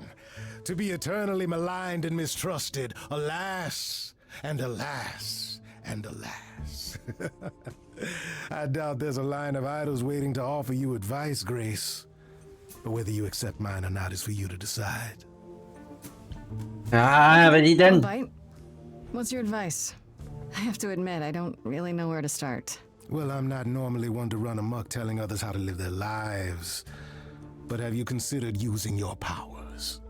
To be eternally maligned and mistrusted. Alas, and alas, and alas. I doubt there's a line of idols waiting to offer you advice, Grace. But whether you accept mine or not is for you to decide. Ah, vas-y, Dan. Bite. What's your advice? I have to admit, I don't really know where to start. Well, I'm not normally one to run amok telling others how to live their lives. But have you considered using your powers?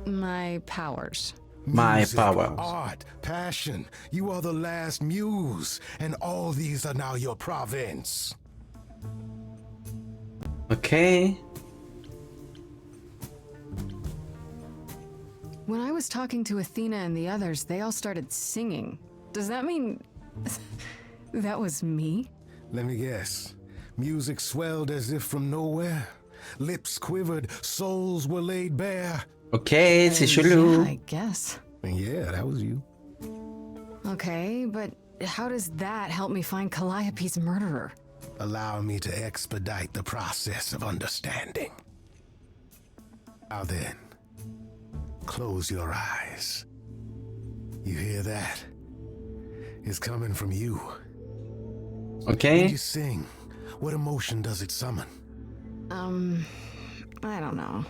My powers. My Music, powers. Art, passion. You are the last muse, and all these are now your province. Ok. When I was talking to Athena and the others, they all started singing. Does that mean that was me? Let me guess. Music swelled as if from nowhere. Lips quivered, souls were laid bare. Ok, c'est chelou. Yeah, I guess. And yeah, that was you. Okay, but how does that help me find Calliope's murderer? Allow me to expedite the process of understanding. Now then, close your eyes. You hear that? It's coming from you. Ok. When you sing, what emotion does it summon? I don't know.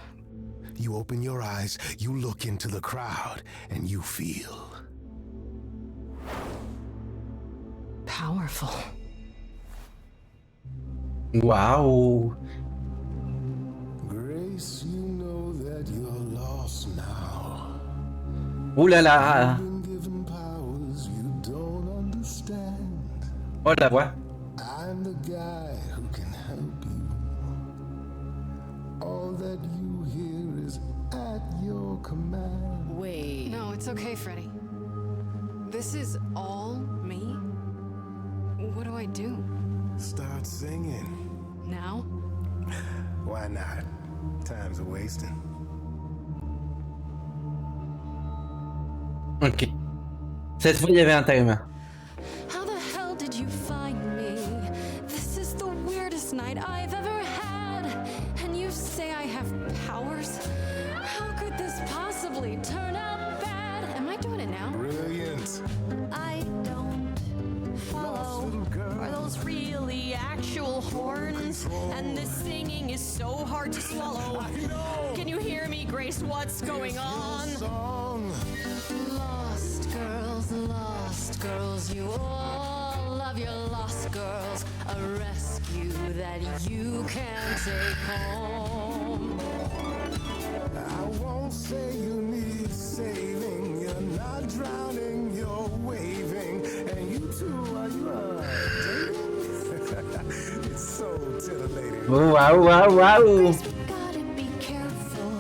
You open your eyes, you look into the crowd, and you feel Powerful. Wow. Grace, you know that you're lost now. Ouh là là. Been given powers you don't understand. Oh la voix. I'm the guy who can help you. All that you hear is at your command. Wait. No, it's okay, Freddy. This is all me? What do I do? Start singing. Now? Why not? Time's a wasting. Ok. Cette fois, il y avait un timer. How the hell did you find me? This is the weirdest night I've ever say I have powers? How could this possibly turn out bad? Am I doing it now? Brilliant. I don't follow. Are those really actual horns? And this singing is so hard to swallow. Can you hear me, Grace? What's going on? Song. Lost girls, you all love your lost girls. A rescue that you can take home. I won't say you need saving. You're not drowning, you're waving. And you too, are you dating? It's so titillating. Wow, wow, wow. Grace, we gotta be careful.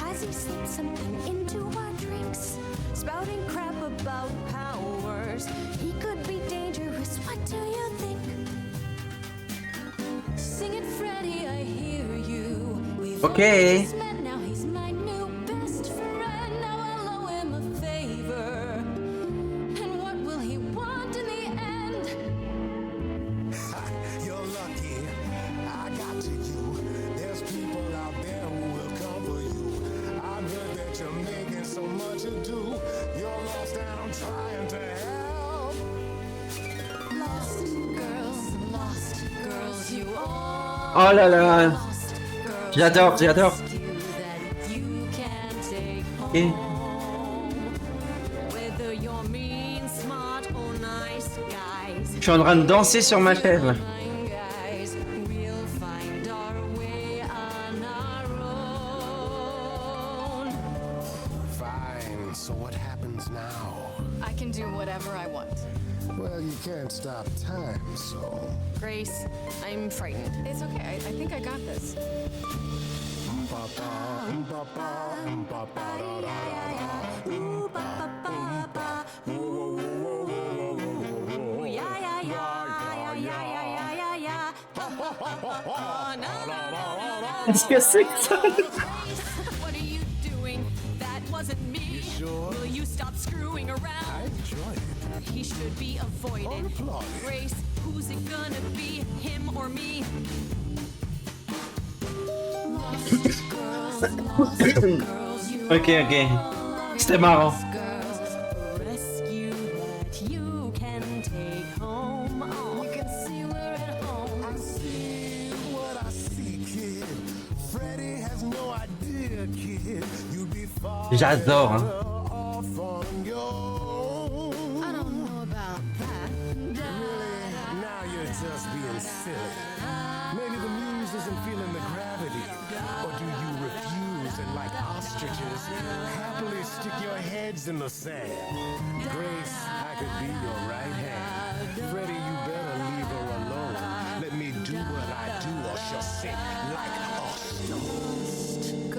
Has he slipped something into our drinks? Spouting crap about powers. He could be dangerous. What do you think? Sing it, Freddy, I hear you. We've Okay. only just met, now he's my new best friend. Now I'll owe him a favor. And what will he want in the end? You're lucky. I got to you. There's people out there who will come for you. I've heard that you're making so much ado. You're lost and I'm trying to help. Lost girls, you all Oh là là. lost girls. J'adore, j'adore. Rescue that you can take Ok. home. Whether you're mean, smart, or nice guys. Je suis en train de danser sur ma chaise. Fine guys, we'll find our way on our own. Fine, so what happens now? I can do whatever I want. Well, you can't stop time, so... Grace, I'm frightened. It's okay. I think I got this. Ooh, yeah, yeah, yeah, yeah, yeah, yeah, yeah, yeah. Oh, no, no, no, no. Qu'est-ce que c'est que ça? What are you doing? That wasn't me. sure? Will you stop screwing I around? enjoyed it. He should be avoided. Applauded. Grace, who's it gonna be? Him or me? Ok, ok. C'était marrant. Rescue that you can take home. Oh, You can see we're at home. I see what I see, kid. Freddy has no idea, kid. You'd be far J'adore, hein. off on your own. I don't know about that. Really? Now you're just being silly. Maybe the muse isn't feeling the gravity. Or do you refuse and, like ostriches, happily stick your heads in the sand? Grace, I could be your right hand. Freddy, you better leave her alone. Let me do what I do or she'll sink like a stone.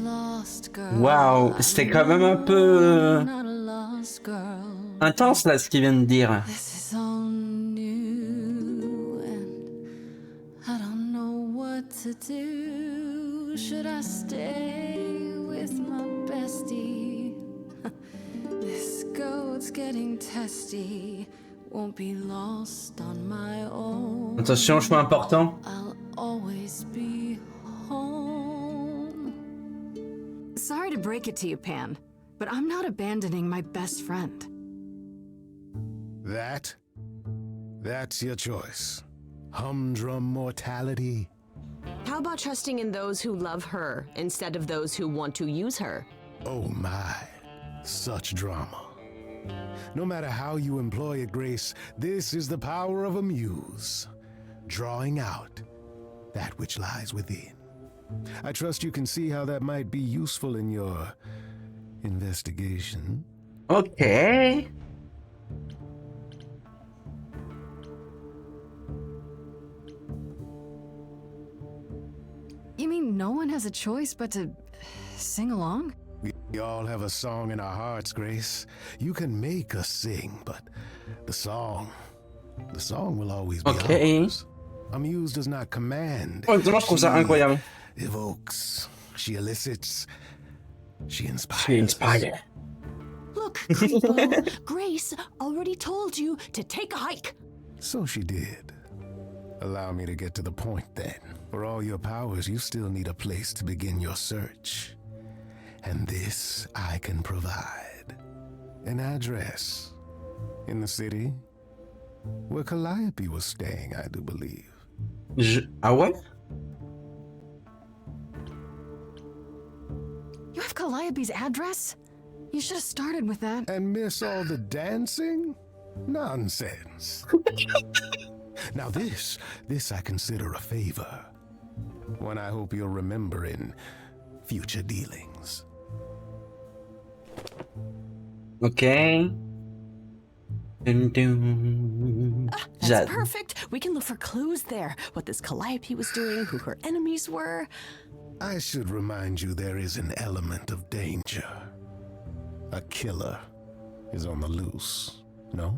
Lost girl. Waouh, c'était quand même un peu Not a lost girl. intense là ce qu'il vient de dire. This is all new, and I don't know what to do. Should I stay with my bestie? This goat's getting testy. Won't be lost on my own. Attention, chemin important. I'll always be home. Sorry to break it to you, Pan, but I'm not abandoning my best friend. That's your choice. Humdrum mortality. how about trusting in those who love her instead of those who want to use her? Oh my, such drama. No matter how you employ it, Grace, this is the power of a muse, drawing out that which lies within. I trust you can see how that might be useful in your investigation. Ok. You mean no one has a choice but to sing along? We all have a song in our hearts, Grace. You can make us sing, but the song will always be Ok. ours. A muse does not command. Honnêtement, je trouve ça incroyable. She evokes, she elicits, she inspires. Je suis inspiré. Look, Creepo, Grace already told you to take a hike. So she did. Allow me to get to the point then. For all your powers, you still need a place to begin your search. And this I can provide. An address. In the city? Where Calliope was staying, I do believe. Ah ouais? You have Calliope's address? You should have started with that. And miss all the dancing? Nonsense. Now this I consider a favor. One I hope you'll remember in future dealings. Ok. Dun, dun. That's perfect. We can look for clues there. What this Calliope was doing, who her enemies were. I should remind you there is an element of danger. A killer is on the loose, no?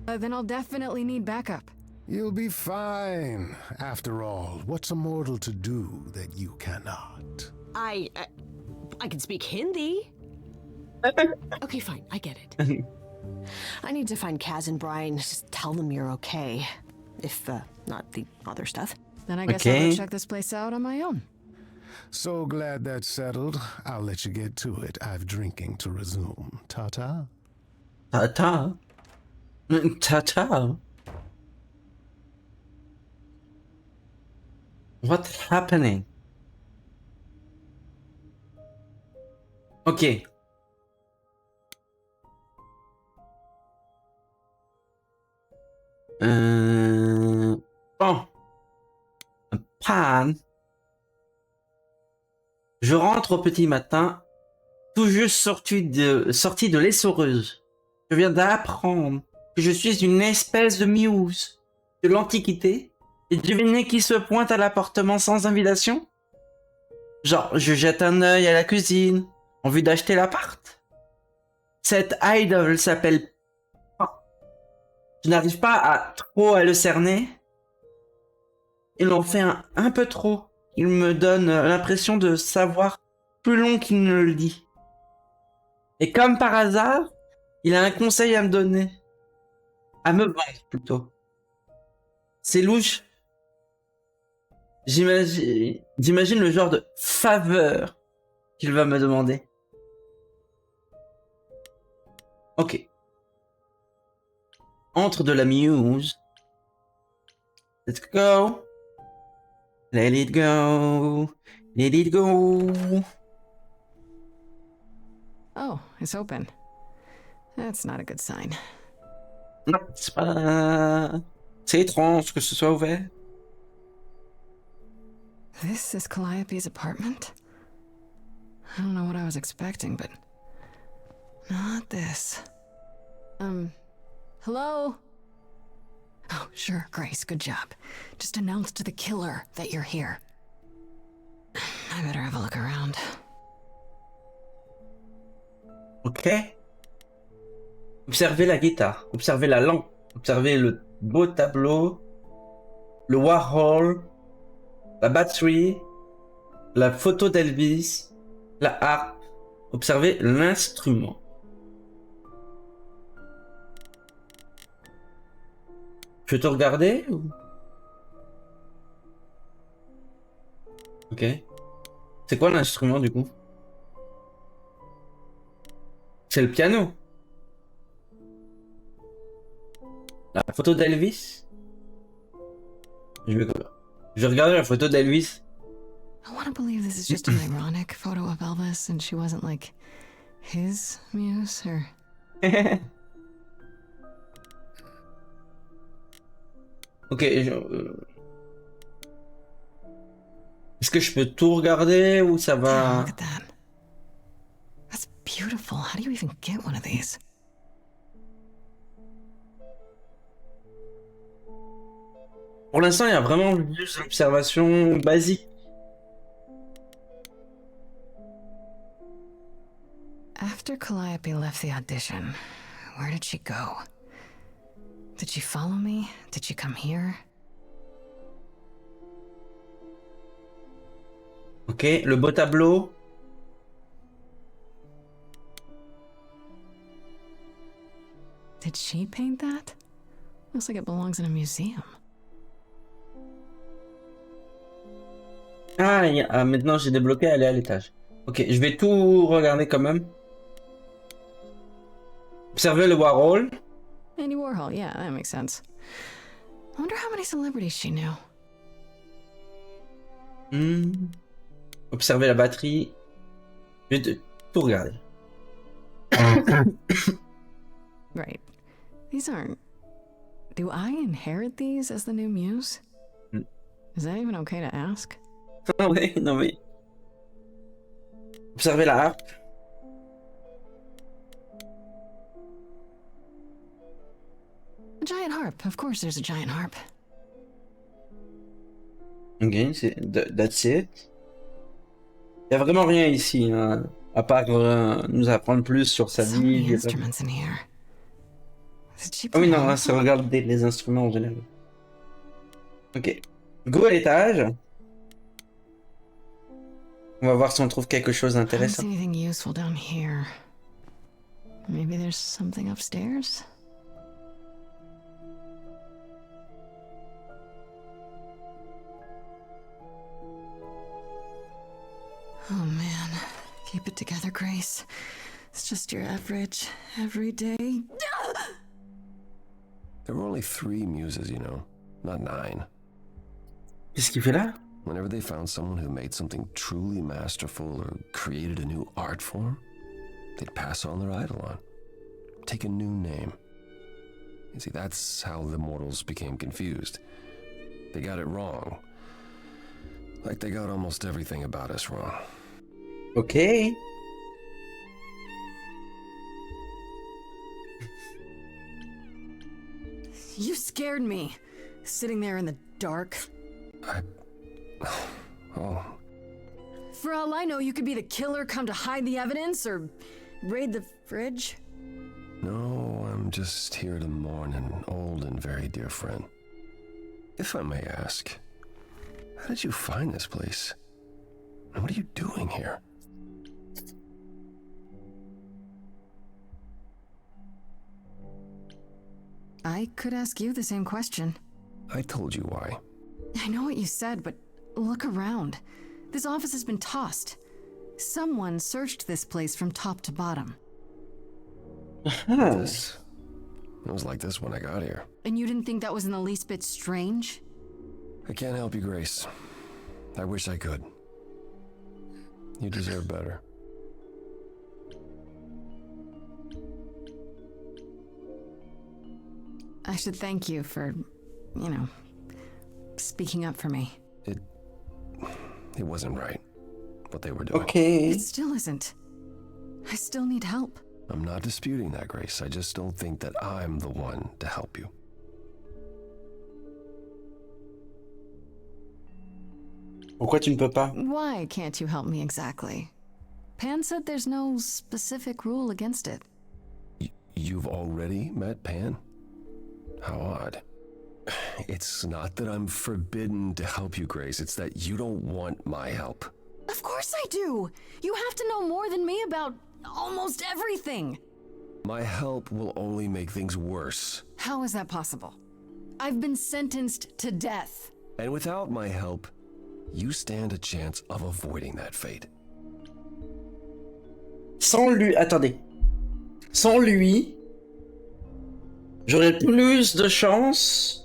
Then I'll definitely need backup. You'll be fine. After all, what's a mortal to do that you cannot? I can speak Hindi. Okay, fine. I get it. I need to find Kaz and Brian. Just tell them you're okay. If not the other stuff. Then I guess I'll go check this place out on my own. So glad that's settled. I'll let you get to it. I've drinking to resume. Ta-ta. Ta-ta. Ta-ta. What's happening? Ok. Bon. Pan. Je rentre au petit matin, tout juste sorti de l'essoreuse. Je viens d'apprendre que je suis une espèce de muse de l'Antiquité. Et devinez qui se pointe à l'appartement sans invitation? Genre, je jette un œil à la cuisine, en vue d'acheter l'appart. Cette idole s'appelle... Je n'arrive pas à le cerner. Il en fait un peu trop. Il me donne l'impression de savoir plus long qu'il ne le dit. Et comme par hasard, il a un conseil à me donner. À me vendre, plutôt. C'est louche. J'imagine le genre de faveur qu'il va me demander. Ok. Entre de la muse. Let's go. Let it go. Let it go. Oh, it's open. That's not a good sign. Non, c'est pas... C'est étrange que ce soit ouvert. This is Calliope's apartment? I don't know what I was expecting, but... not this. Hello? Oh, sure, Grace, good job. Just announce to the killer that you're here. I better have a look around. Ok. Observez la guitare, observez la lampe, observez le beau tableau, le Warhol, la batterie, la photo d'Elvis, la harpe. Observez l'instrument. Je vais te regarder ou... Ok. C'est quoi l'instrument du coup? C'est le piano. La photo d'Elvis? Je vais regarder la photo d'Elvis. I want to believe this is just an ironic photo of Elvis and she wasn't like his muse or... Ok. Est-ce que je peux tout regarder ou ça va... Look at that. That's beautiful. How do you even get one of these? Pour l'instant, il y a vraiment juste l'observation basique. After Calliope left the audition, where did she go? Did she follow me? Did she come here? Ok, le beau tableau. Did she paint that? Looks like it belongs in a museum. Ah, maintenant j'ai débloqué, elle est à l'étage. Ok, je vais tout regarder quand même. Observer le Warhol. Andy Warhol, yeah, that makes sense. I wonder how many celebrities she knew. Observer la batterie. Je vais tout regarder. Right. These aren't... Do I inherit these as the new muse? Is that even okay to ask? Ouais, non mais... Observer la harpe. A giant harp. Of course there's a giant harp. Ok, that's it. Il y a vraiment rien ici, hein, à part nous apprendre plus sur sa So many vie. instruments in here. Did she Ah oui, play non, là, c'est also? regarder les instruments en général. Ok. Go à l'étage. On va voir si on trouve quelque chose I don't d'intéressant. see anything useful down here. Maybe there's something upstairs? Oh man. Keep it together, Grace. It's just your average, everyday... There were only 3 muses, you know, not 9. Qu'est-ce qu'il fait là? Whenever they found someone who made something truly masterful or created a new art form, they'd pass on their eidolon, take a new name. You see, that's how the mortals became confused. They got it wrong. Like they got almost everything about us wrong. Ok. You scared me. Sitting there in the dark. Oh. For all I know, you could be the killer come to hide the evidence or raid the fridge. No, I'm just here to mourn an old and very dear friend. If I may ask, how did you find this place? And what are you doing here? I could ask you the same question. I told you why. I know what you said, but look around. This office has been tossed. Someone searched this place from top to bottom. It was like this when I got here. And you didn't think that was in the least bit strange? I can't help you, Grace. I wish I could. You deserve better. I should thank you for, you know, speaking up for me. It wasn't right, what they were doing. Ok. It still isn't. I still need help. I'm not disputing that, Grace. I just don't think that I'm the one to help you. Pourquoi tu ne peux pas? Why can't you help me exactly? Pan said there's no specific rule against it. You've already met Pan? How odd. It's not that I'm forbidden to help you, Grace. It's that you don't want my help. Of course I do! You have to know more than me about almost everything! My help will only make things worse. How is that possible? I've been sentenced to death. And without my help, you stand a chance of avoiding that fate. Sans lui... Attendez. Sans lui... J'aurais plus de chances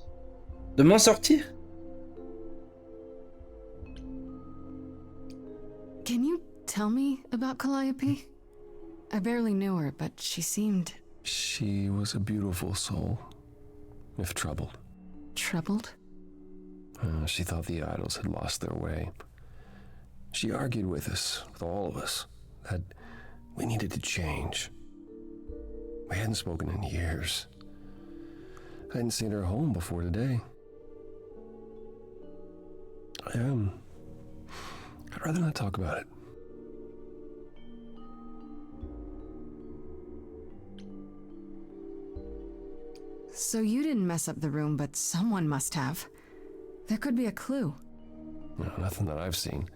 de m'en sortir. Can you tell me about Calliope? I barely knew her, but she seemed... She was a beautiful soul, if troubled. Troubled? She thought the idols had lost their way. She argued with us, with all of us, that we needed to change. We hadn't spoken in years. I hadn't seen her home before today. I'd rather not talk about it. So you didn't mess up the room, but someone must have. There could be a clue. No, nothing that I've seen.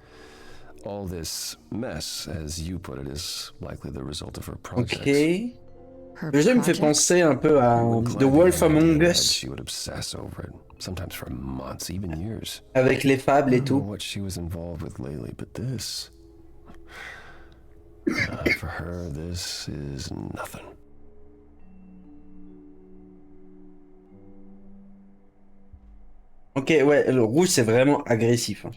All this mess, as you put it, is likely the result of her projects. Ok. her Le jeu me fait project? penser un peu à The Wolf Among Us, She would obsess over it, sometimes for months, even years. avec les fables I et don't know tout. what she was involved with lately, but this. For her, this is nothing. Ok, ouais, le rouge c'est vraiment agressif. Hein.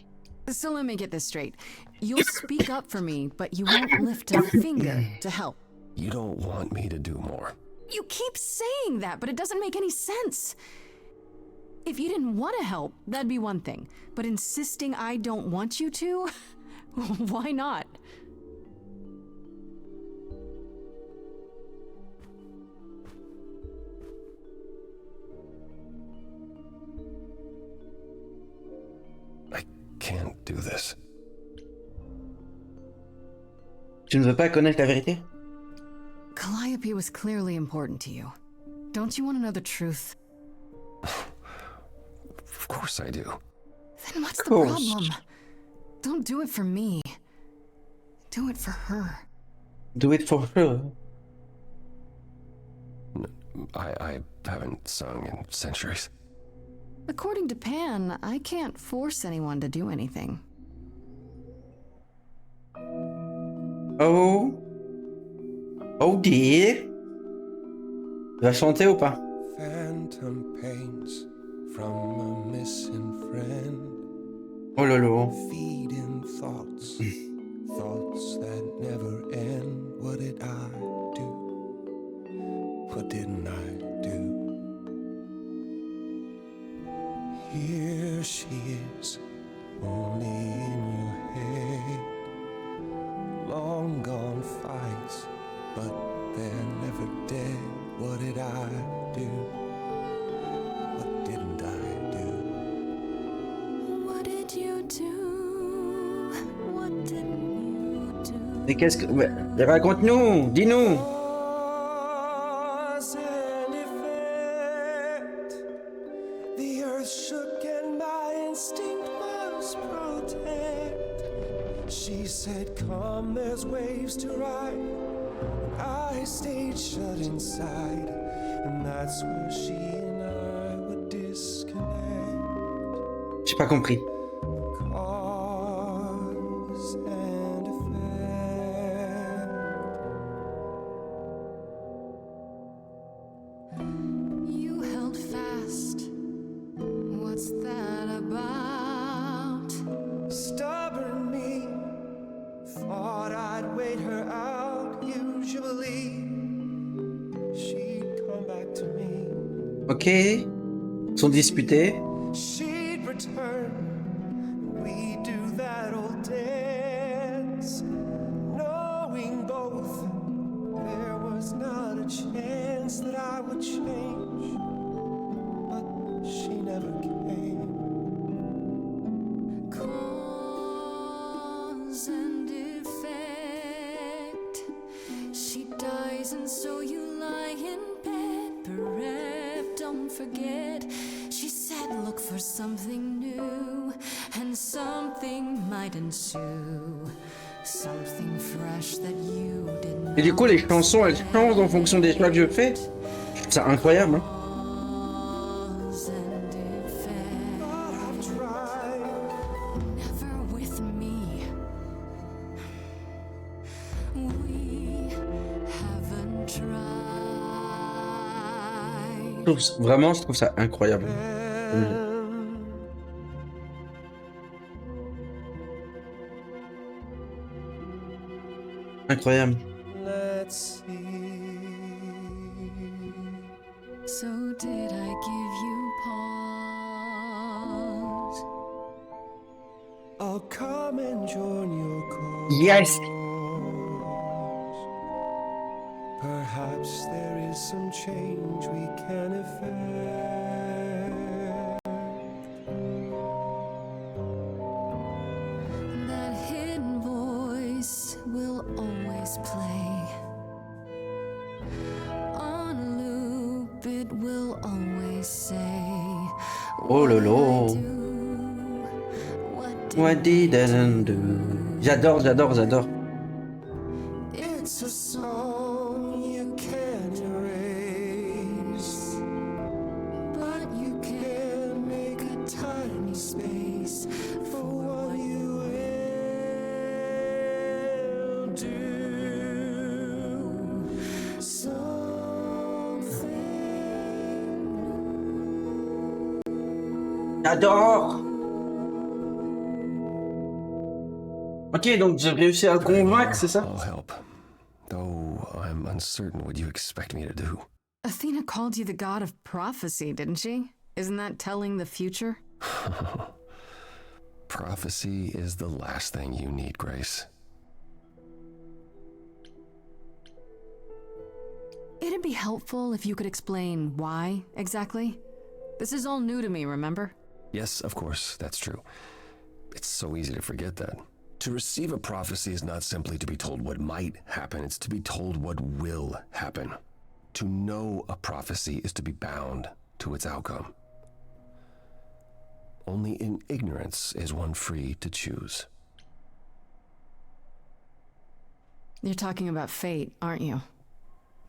So let me get this straight. You'll speak up for me, but you won't lift a finger to help. You don't want me to do more. You keep saying that, but it doesn't make any sense. If you didn't want to help, that'd be one thing. But insisting I don't want you to? Why not? I can't do this. Tu ne veux pas connaître la vérité? Calliope was clearly important to you. Don't you want to know the truth? Of course I do. Then what's the problem? Don't do it for me. Do it for her. Do it for her. I haven't sung in centuries. According to Pan, I can't force anyone to do anything. Oh. Oh dear. Tu vas chanter ou pas? Phantom pains from a missing friend. Oh lolo. Feeding thoughts, thoughts that never end. What did I do? What didn't I do? Here she is, only in your head. Long gone fights, but they're never dead. What did I do? What didn't I do? What did you do? What didn't you do? Mais qu'est-ce que... Ouais, raconte-nous, dis-nous. Cause and effect. The earth shook and my instinct was protect. She said, come, there's waves to ride. I stayed shut inside, and that's where she and I would disconnect. J'ai pas compris. Cause and effect. You held fast. What's that about? Stubborn me, thought I'd wait her out. Usually, she'd come back to me. Ok. Ils sont disputés. She'd return. We do that old dance, knowing both there was not a chance that I would change, but she never came. Cause and effect. She dies, and so you lie in bed, bereft. Don't forget, she said, look for something new, and something might ensue. Something fresh that you didn't. Et du coup, les chansons, elles changent en fonction des choix que je fais. Je trouve ça incroyable. Hein. Cause and effect. But I've tried. Never with me. We haven't tried. Vraiment, je trouve ça incroyable. Incroyable. Let's see. So did I give you pause? I'll come and join your cause. Yes. Perhaps there is some change we can effect. That hidden voice will always play. On loop, it will always say. Oh lolo. What did I do? J'adore, j'adore, j'adore. It's a song you can't erase. J'adore. Ok, donc j'ai réussi à le convaincre, c'est ça? I'll help. Though I'm uncertain what you expect me to do. Athena called you the god of prophecy, didn't she? Isn't that telling the future? Prophecy is the last thing you need, Grace. It'd be helpful if you could explain why, exactly. This is all new to me, remember? Yes, of course, that's true. It's so easy to forget that. To receive a prophecy is not simply to be told what might happen, it's to be told what will happen. To know a prophecy is to be bound to its outcome. Only in ignorance is one free to choose. You're talking about fate, aren't you?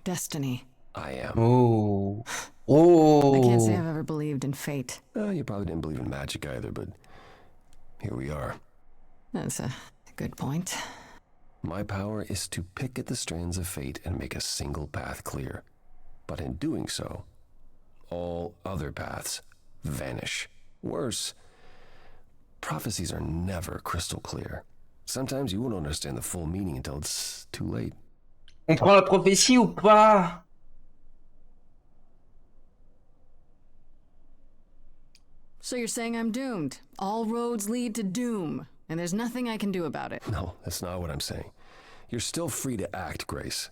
Destiny. I am. Oh. Oh. I can't say I've ever believed in fate. You probably didn't believe in magic either, but here we are. That's a good point. My power is to pick at the strands of fate and make a single path clear. But in doing so, all other paths vanish. Worse, prophecies are never crystal clear. Sometimes you won't understand the full meaning until it's too late. On prend la prophétie ou pas? So you're saying I'm doomed. All roads lead to doom, and there's nothing I can do about it. No, that's not what I'm saying. You're still free to act, Grace.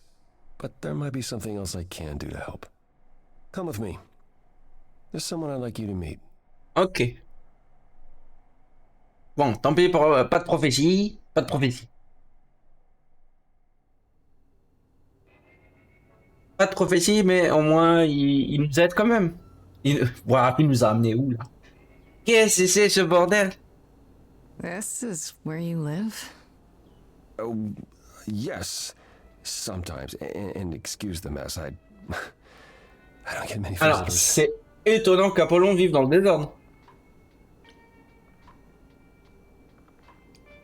But there might be something else I can do to help. Come with me. There's someone I'd like you to meet. Ok. Bon, tant pis pour pas de prophétie. Pas de prophétie. Pas de prophétie, mais au moins il nous aide quand même. Voilà, il nous a amené où là? Qu'est-ce que c'est ce bordel? This is where you live? Oh, yes. Sometimes. And excuse the mess. I don't get many Alors, visitors. c'est étonnant qu'Apollon vive dans le désordre.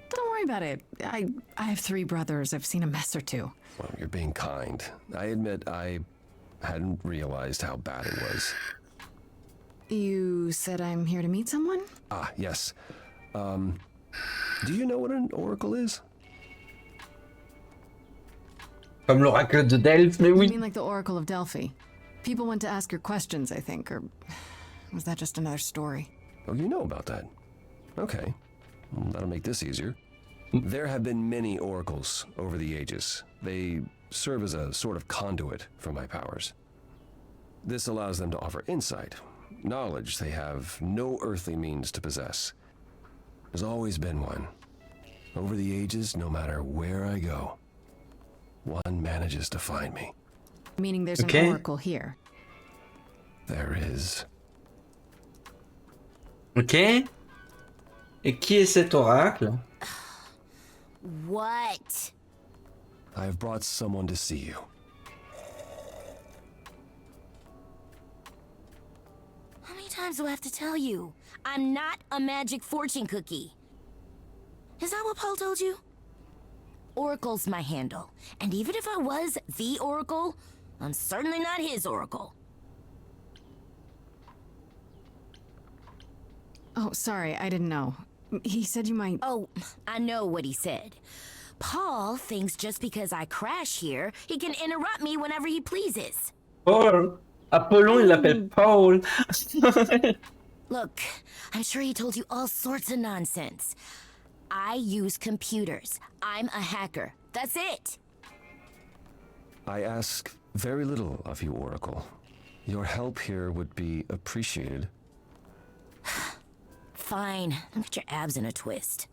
Don't worry about it. I have 3 brothers. I've seen a mess or two. Well, you're being kind. I admit I hadn't realized how bad it was. You said I'm here to meet someone? Ah, yes. Do you know what an oracle is? Comme l'oracle de Delphes, mais oui. You mean like the Oracle of Delphi? People went to ask your questions, I think, or was that just another story? Oh, you know about that. Okay. Well, that'll make this easier. There have been many oracles over the ages. They serve as a sort of conduit for my powers. This allows them to offer insight, knowledge they have no earthly means to possess. There's always been one. Over the ages, no matter where I go, one manages to find me. Meaning there's Okay. an oracle here. There is. Ok. Et qui est cet oracle? What? I have brought someone to see you. How many times do I have to tell you? I'm not a magic fortune cookie. Is that what Paul told you? Oracle's my handle. And even if I was the Oracle, I'm certainly not his Oracle. Oh, sorry, I didn't know. He said you might... Oh, I know what he said. Paul thinks just because I crash here, he can interrupt me whenever he pleases. Paul. Apollon, il l'appelle Paul. Look, I'm sure he told you all sorts of nonsense. I use computers. I'm a hacker. That's it. I ask very little of you, Oracle. Your help here would be appreciated. Fine. Don't get your abs in a twist.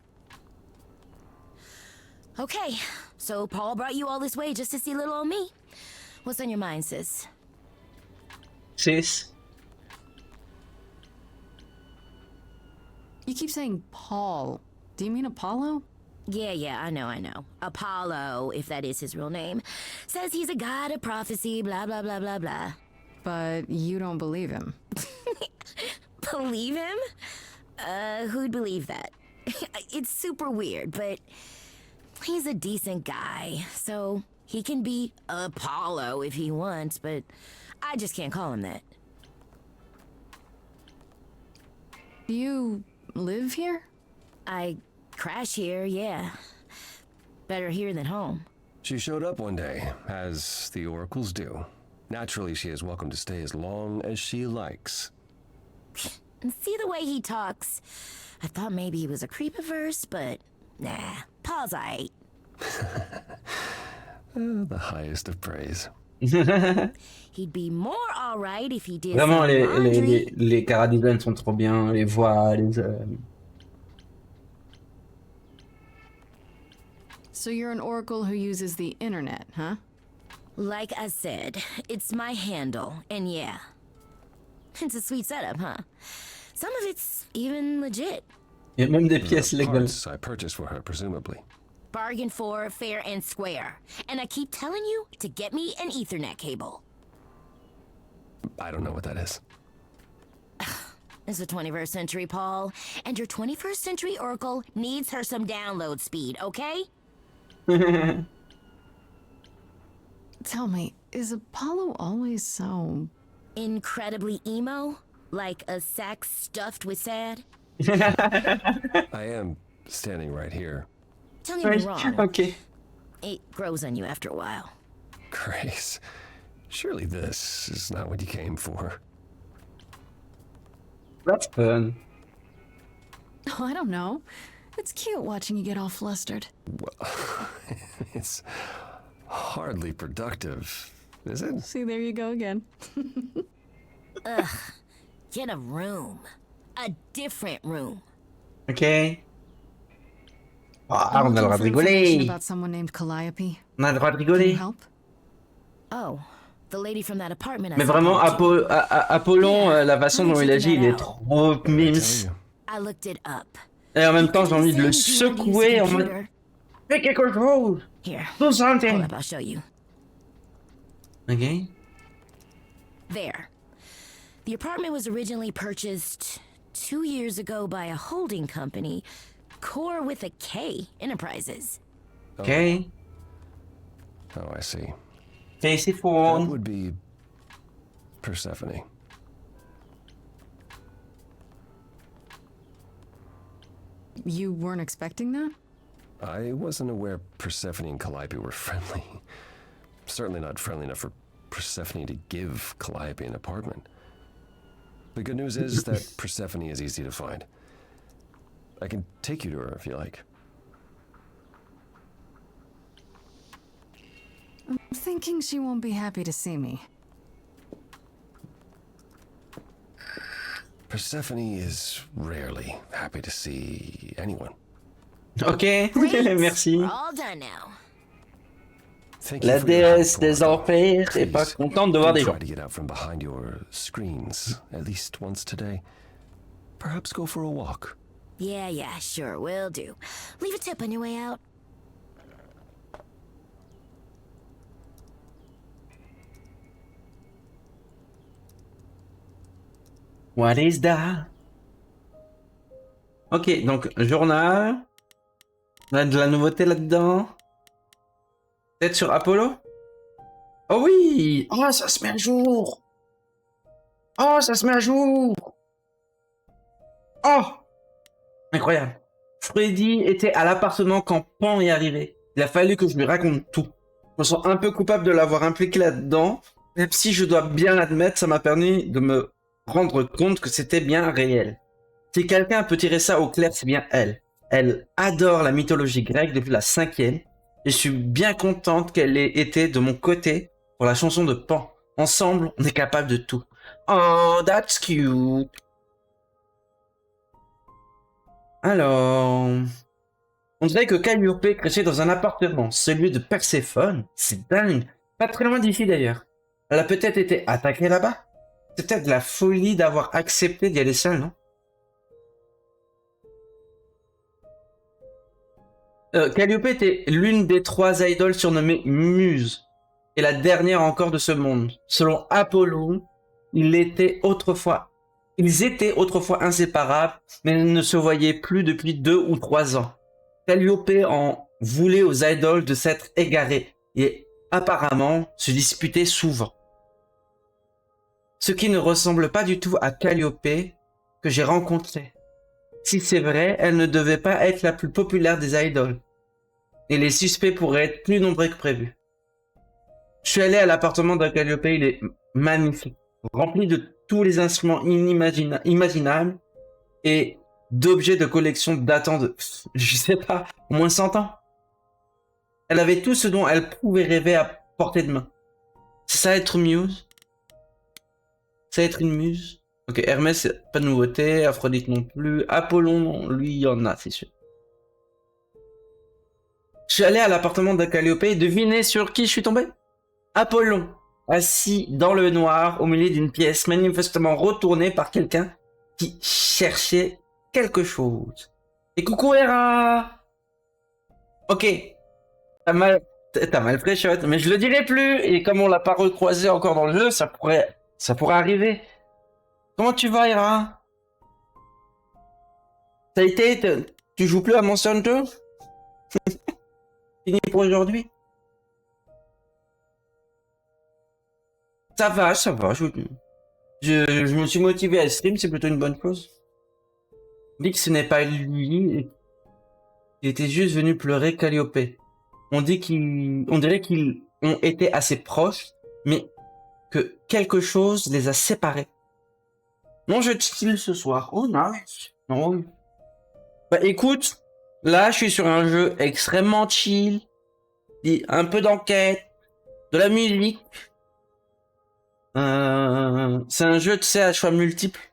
Okay, so Paul brought you all this way just to see little old me. What's on your mind, sis? Sis. You keep saying Paul. Do you mean Apollo? Yeah, I know. Apollo, if that is his real name, says he's a god of prophecy, blah, blah, blah, blah, blah. But you don't believe him. Believe him? Who'd believe that? It's super weird, but he's a decent guy, so he can be Apollo if he wants, but I just can't call him that. Do you live here? I crash here, yeah. Better here than home. She showed up one day, as the oracles do. Naturally, she is welcome to stay as long as she likes. And see the way he talks. I thought maybe he was a creepiverse, but nah, Paul's aight. The highest of praise. He'd be more alright if he did Vraiment, some laundry. les chara-designs sont trop bien, les voix, les... So you're an oracle who uses the internet, huh? Like I said, it's my handle, and yeah. It's a sweet setup, huh? Some of it's even legit. Il y a même des pièces légales. Parts I purchased for her, presumably. Bargain for, fair and square. And I keep telling you to get me an Ethernet cable. I don't know what that is. It's the 21st century, Paul. And your 21st century oracle needs her some download speed, okay? Tell me, is Apollo always so... incredibly emo? Like a sack stuffed with sad? I am standing right here. Don't get me wrong. Okay. It grows on you after a while. Grace, surely this is not what you came for. That's fun. Oh, I don't know. It's cute watching you get all flustered. Well, it's hardly productive, is it? See, there you go again. Ugh. Get a room. A different room. Ok. Ah, I'm on a le looking droit for de information rigoler. about someone named Calliope. On a le droit de Can you rigoler. help? Oh, the lady from that apartment. Mais vraiment, Apollon, la façon dont il agit, il est trop mimes. I looked it up. Et en même temps, j'ai envie de le secouer en mode... Fais quelque chose! Here. Do something! Hold up, I'll show you. Ok. There. The apartment was originally purchased 2 years ago by a holding company, Core with a K Enterprises. Ok. Oh, I see. Casey That phone. would be Persephone. You weren't expecting that? I wasn't aware Persephone and Calliope were friendly. Certainly not friendly enough for Persephone to give Calliope an apartment. The good news is that Persephone is easy to find. I can take you to her if you like. I'm thinking she won't be happy to see me. Persephone is rarely happy to see anyone. Ok, merci. We're all done now. Thank you La for your déesse help, des Oracle. enfers est pas Please, contente de voir do des try gens. to get out from behind your screens at least once today. Perhaps go for a walk. Yeah, sure, will do. Leave a tip on your way out. What is that? Ok, donc journal. On a de la nouveauté là-dedans. Peut-être sur Apollo? Oh oui! Oh, ça se met à jour! Oh, ça se met à jour! Oh! Incroyable. Freddy était à l'appartement quand Pan est arrivé. Il a fallu que je lui raconte tout. Je me sens un peu coupable de l'avoir impliqué là-dedans. Même si je dois bien l'admettre, ça m'a permis de me rendre compte que c'était bien réel. Si quelqu'un peut tirer ça au clair, c'est bien elle. Elle adore la mythologie grecque depuis la 5e. Et je suis bien contente qu'elle ait été de mon côté pour la chanson de Pan. Ensemble, on est capable de tout. Oh, that's cute. Alors... On dirait que Calliope crachait dans un appartement, celui de Perséphone. C'est dingue. Pas très loin d'ici d'ailleurs. Elle a peut-être été attaquée là-bas. C'est peut-être de la folie d'avoir accepté d'y aller seule, non? Calliope était l'une des 3 idoles surnommées Muses, et la dernière encore de ce monde. Selon Apollo, ils étaient autrefois inséparables, mais ne se voyaient plus depuis 2 ou 3 ans. Calliope en voulait aux idoles de s'être égarés, et apparemment se disputaient souvent. Ce qui ne ressemble pas du tout à Calliope que j'ai rencontré. si c'est vrai, elle ne devait pas être la plus populaire des idoles. Et les suspects pourraient être plus nombreux que prévu. Je suis allé à l'appartement de Calliope, il est magnifique. Rempli de tous les instruments imaginables et d'objets de collection datant de, je sais pas, au moins 100 ans. Elle avait tout ce dont elle pouvait rêver à portée de main. C'est ça être muse? C'est être une muse? Ok, Hermès, pas de nouveauté, Aphrodite non plus, Apollon, lui, il y en a, c'est sûr. Je suis allé à l'appartement de Calliope et devinez sur qui je suis tombé? Apollon, assis dans le noir au milieu d'une pièce manifestement retournée par quelqu'un qui cherchait quelque chose. Et coucou Hera! Ok, t'as mal pré-shot, mais je le dirai plus, et comme on l'a pas recroisé encore dans le jeu, ça pourrait arriver. Comment tu vas, Hera? Ça a été, tu joues plus à Monster Hunter? Fini pour aujourd'hui? Ça va, je me suis motivé à stream, c'est plutôt une bonne chose. On dit que ce n'est pas lui, il était juste venu pleurer Calliope. On dirait qu'ils ont été assez proches, mais que quelque chose les a séparés. Non, je chill ce soir. Oh, nice. Non. Bah, écoute, là, je suis sur un jeu extrêmement chill, un peu d'enquête, de la musique. C'est un jeu, tu sais, à choix multiples.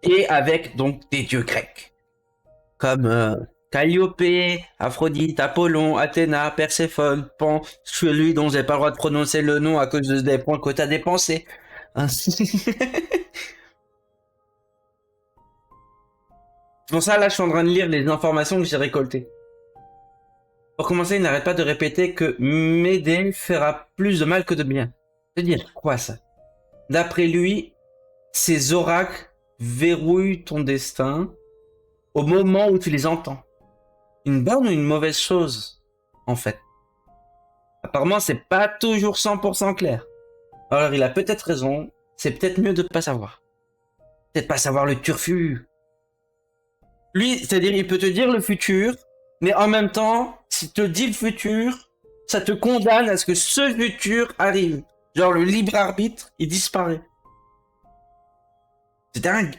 Et avec, donc, des dieux grecs. Comme Calliope, Aphrodite, Apollon, Athéna, Perséphone, Pan, celui dont j'ai pas le droit de prononcer le nom à cause des points que t'as dépensés. C'est pour ça, là, je suis en train de lire les informations que j'ai récoltées. Pour commencer, il n'arrête pas de répéter que Médée fera plus de mal que de bien. C'est-à-dire quoi, ça? D'après lui, ces oracles verrouillent ton destin au moment où tu les entends. Une bonne ou une mauvaise chose, en fait. Apparemment, c'est pas toujours 100% clair. Alors, il a peut-être raison, c'est peut-être mieux de pas savoir. Peut-être pas savoir le turfu. Lui, c'est-à-dire, il peut te dire le futur, mais en même temps, s'il te dit le futur, ça te condamne à ce que ce futur arrive. Genre, le libre arbitre, il disparaît. C'est dingue.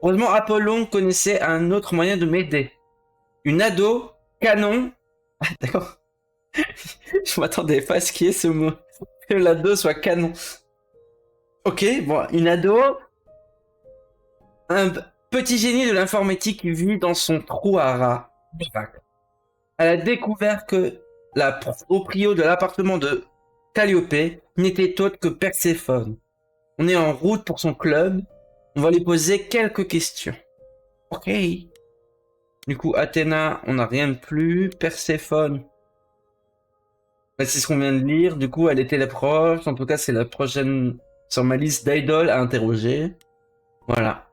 Heureusement, Apollon connaissait un autre moyen de m'aider. Une ado, canon. Ah, d'accord. Je m'attendais pas à ce qu'il y ait ce mot. Que l'ado soit canon. Ok, bon, une ado. Un petit génie de l'informatique qui vit dans son trou à rats. Elle a découvert que la proprio de l'appartement de Calliope n'était autre que Perséphone. On est en route pour son club. On va lui poser quelques questions. Ok. Du coup, Athéna, on n'a rien de plus. Perséphone. C'est ce qu'on vient de lire. Du coup, elle était la proche. En tout cas, c'est la prochaine sur ma liste d'idoles à interroger. Voilà.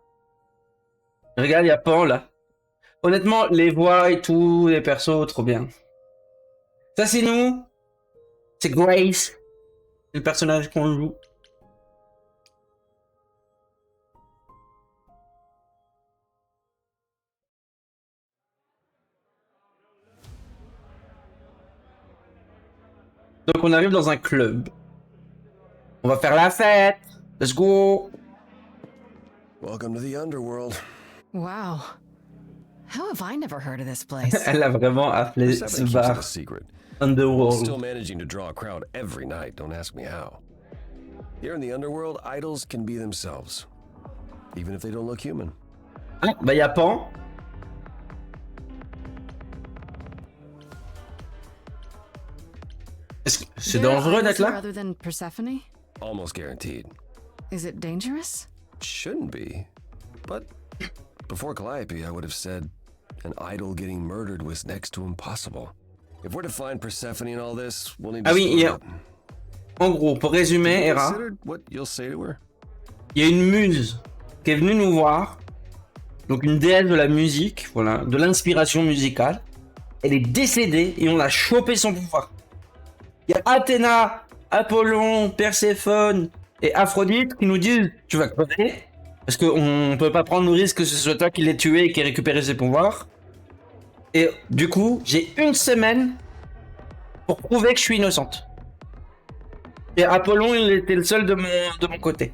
Regarde, il y a Pan, là. Honnêtement, les voix et tout, les persos, trop bien. Ça, c'est nous. C'est Grace. C'est le personnage qu'on joue. Donc on arrive dans un club. On va faire la fête. Let's go. Welcome to the underworld. Wow. How have I never heard of this place? Elle a vraiment appelé ce Persephone keeps it bar a secret. Underworld. Still managing to draw a crowd every night, don't ask me how. Here in the underworld, idols can be themselves, even if they don't look human. Ah, bah y'a Pan. Est-ce que c'est dangereux d'être là? Other than Persephone? Almost guaranteed. Is it dangerous? Shouldn't be. But before Calliope, I would have said an idol getting murdered was next to impossible. If we're to find Persephone in all this, we'll need to Ah oui, split up. En gros, pour résumer, Hera, Considered what you'll say to her? il y a une muse qui est venue nous voir. Donc une déesse de la musique, voilà, de l'inspiration musicale. Elle est décédée et on a chopé son pouvoir. Il y a Athéna, Apollon, Perséphone et Aphrodite qui nous disent tu vas crever. Parce qu'on peut pas prendre le risque que ce soit toi qui l'aies tué et qui ait récupéré ses pouvoirs. Et du coup, j'ai une semaine pour prouver que je suis innocente. Et Apollon, il était le seul de mon côté.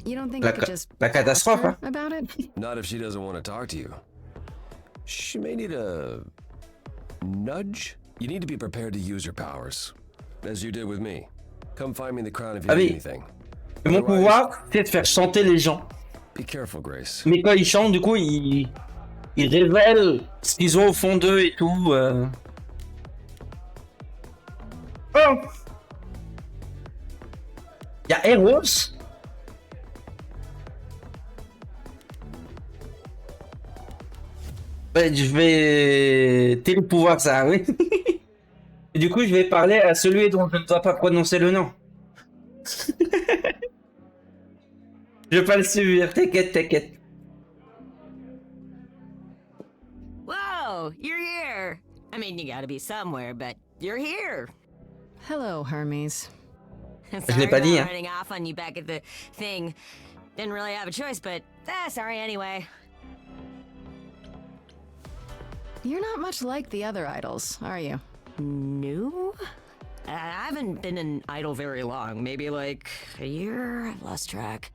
You don't think La, I could just la catastrophe, ask her hein. about it? Not if she doesn't want to talk to you. She may need a nudge. You need to be prepared to use your powers, as you did with me. Come find me in the crown if you Ah need oui. anything. Mon pouvoir, c'est de faire chanter les gens. Be careful, Grace. Mais quand ils chantent, du coup, ils révèlent ce qu'ils ont au fond d'eux et tout. Oh! Y'a Eros? Ouais, je vais télépouvoir ça, oui. Et du coup, je vais parler à celui dont je ne dois pas prononcer le nom. Je vais pas le subir, t'inquiète, t'inquiète. Whoa, you're here. I mean, you gotta be somewhere, but you're here. Hello, Hermes. Je l'ai pas dit, hein. Running off on you back at the thing. Didn't really have a choice, but sorry anyway. You're not much like the other idols, are you? No? I haven't been an idol very long. Maybe like a year? I've lost track.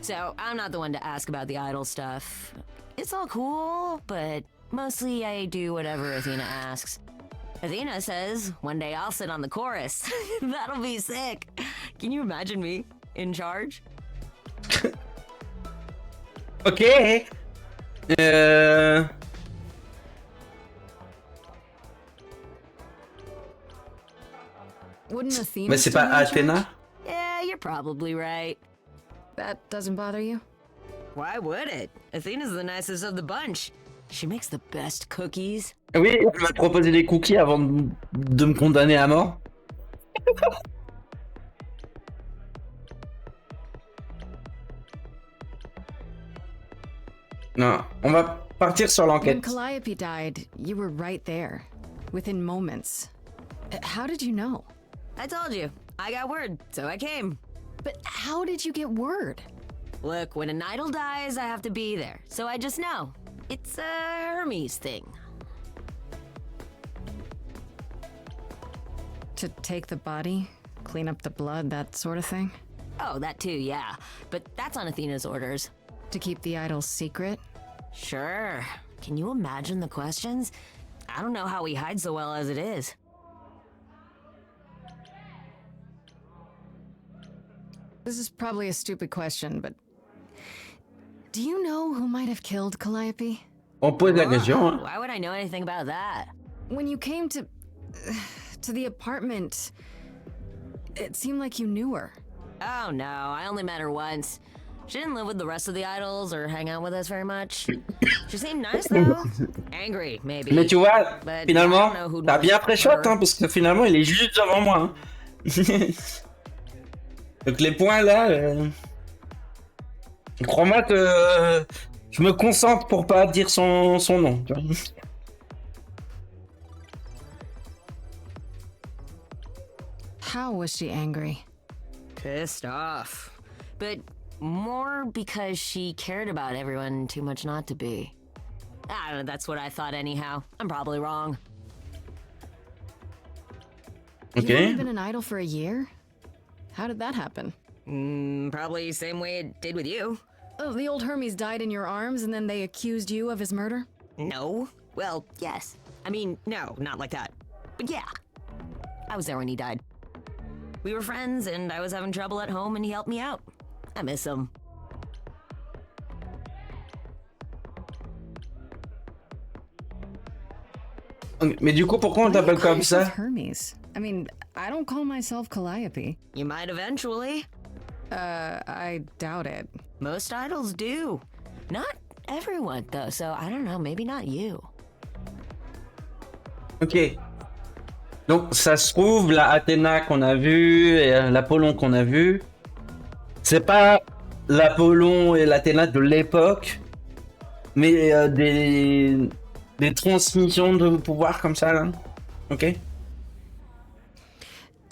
So, I'm not the one to ask about the idol stuff. It's all cool, but mostly I do whatever Athena asks. Athena says one day I'll sit on the chorus. That'll be sick. Can you imagine me in charge? Ok. Wouldn't Athena Mais c'est still pas be in Athéna? charge? Yeah, you're probably right. That doesn't bother you? Why would it? Athena's the nicest of the bunch. She makes the best cookies. Oui, elle m'a proposé des cookies avant de me condamner à mort. Non, on va partir sur When l'enquête. Calliope died, you were right there, within moments. How did you know? I told you. I got word, so I came. But how did you get word? Look, when an idol dies, I have to be there. So I just know. It's a Hermes thing. To take the body, clean up the blood, that sort of thing? Oh, that too, yeah. But that's on Athena's orders. To keep the idol's secret? Sure. Can you imagine the questions? I don't know how he hides so well as it is. This is probably a stupid question, but do you know who might have killed Calliope? On pose la question, hein. Why would I know anything about that? When you came to the apartment, it seemed like you knew her. Oh no, I only met her once. She didn't live with the rest of the idols or hang out with us very much. She seemed nice though. Angry, maybe. Mais tu vois, But finalement, I don't know who'd t'as want bien her. pré-shot, hein, parce que finalement, il est juste devant moi. Hein. Donc les points là, crois-moi que je me concentre pour pas dire son nom. Tu vois. How was she angry? Pissed off. But more because she cared about everyone too much not to be. I don't know, that's what I thought anyhow. I'm probably wrong. You've Okay. only been an idol for a year? How did that happen? Probably same way it did with you. Oh, the old Hermes died in your arms and then they accused you of his murder? No. Well, yes. I mean, no, not like that. But yeah. I was there when he died. We were friends and I was having trouble at home and he helped me out. I miss him. Mais du coup, pourquoi on t'appelle comme ça? Hermes. I mean, I don't call myself Calliope. You might eventually. I doubt it. Most idols do. Not everyone, though, so I don't know, maybe not you. Ok. Donc, ça se trouve, la Athéna qu'on a vue et l'Apollon qu'on a vu, c'est pas l'Apollon et l'Athéna de l'époque, mais des transmissions de pouvoir comme ça, là. Ok.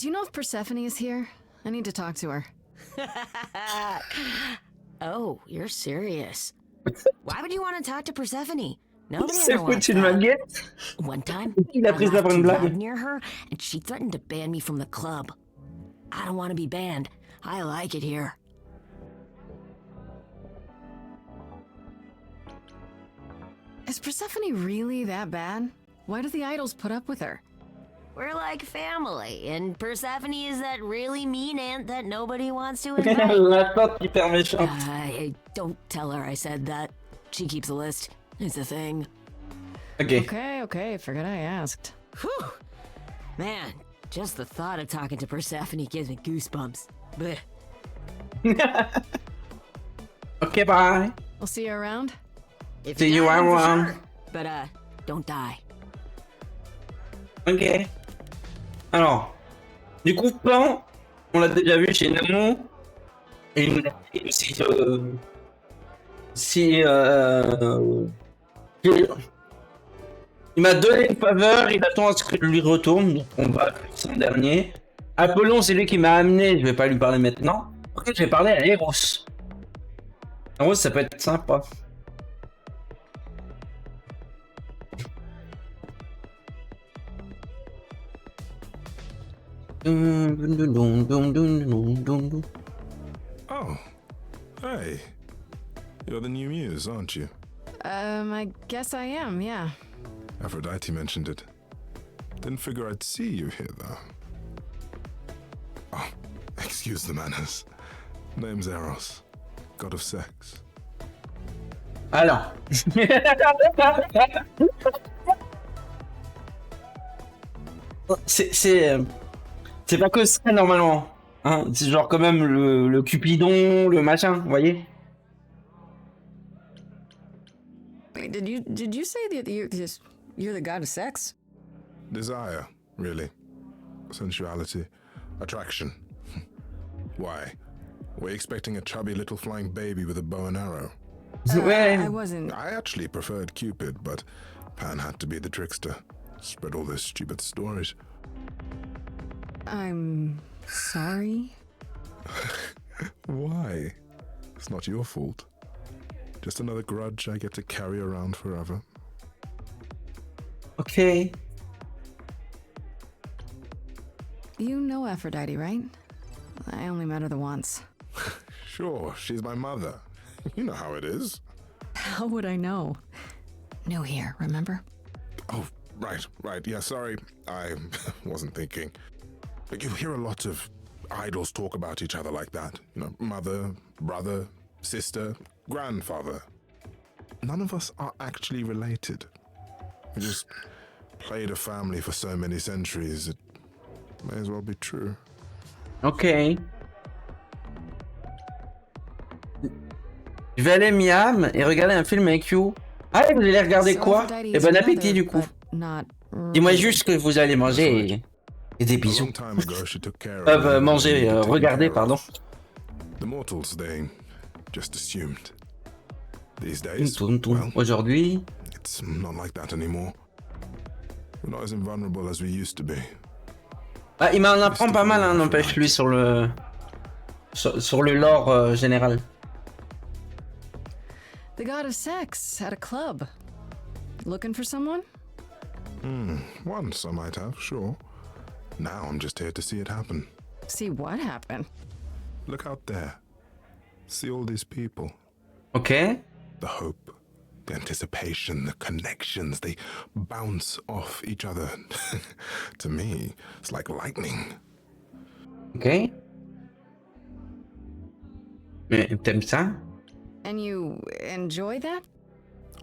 Do you know if Persephone is here? I need to talk to her. Oh, you're serious. Why would you want to talk to Persephone? Nobody C'est ever wants foutu de ma that. guette. One time, Il a I pris ça laughed pour une too loud blague. near her, and she threatened to ban me from the club. I don't want to be banned. I like it here. Is Persephone really that bad? Why do the idols put up with her? We're like family, and Persephone is that really mean aunt that nobody wants to invite. La tante hyper méchante. Don't tell her I said that. She keeps a list. It's a thing. Ok. Okay, forget I asked. Whew. Man, just the thought of talking to Persephone gives me goosebumps. Blech. Ok, bye. We'll see you around. If See you die, then for around. sure. But don't die. Ok. Alors, du coup, Pan, on l'a déjà vu chez Namo. Et il nous a dit il m'a donné une faveur, il attend à ce que je lui retourne, donc on va faire son dernier. Apollon, c'est lui qui m'a amené, je vais pas lui parler maintenant. Ok, je vais parler à Eros. Eros, ça peut être sympa. Oh, hey. You're the new muse, aren't you? I guess I am, yeah. Aphrodite mentioned it. Didn't figure I'd see you here, though. Oh, excuse the manners. Name's Eros, god of sex. Alors. C'est pas que ça normalement. Hein, c'est genre quand même le Cupidon, le machin, vous voyez? Wait, did you say that you're the god of sex? Desire, really. Sensuality. Attraction. Why? Were you expecting a chubby little flying baby with a bow and arrow? I wasn't. I actually preferred Cupid, but Pan had to be the trickster. Spread all those stupid stories. I'm sorry. Why? It's not your fault. Just another grudge I get to carry around forever. Okay. You know Aphrodite, right? I only met her the once. Sure, she's my mother. You know how it is. How would I know? New here, remember? Oh, right. Yeah, sorry. I wasn't thinking. Like, you hear a lot of idols talk about each other like that. You know, mother, brother, sister, grandfather. None of us are actually related. We just played a family for so many centuries, it may as well be true. Ok. Je vais aller Miam et regarder un film avec you. Ah, vous allez regarder quoi? Et bon appétit du coup. Dis-moi juste ce que vous allez manger et des bisous. Manger, regarder, pardon. The mortals, they just assumed. These days, well, aujourd'hui, it's not like that anymore. We're not as invulnerable as we used to be. Ah, il m'en apprend pas mal, hein, n'empêche lui sur le lore général. The god of sex at a club. Looking for someone? Once I might have, sure. Now I'm just here to see it happen. See what happen? Look out there. See all these people. Okay. The hope, the anticipation, the connections, they bounce off each other. To me, it's like lightning. Okay. Mais t'aimes ça? And you enjoy that?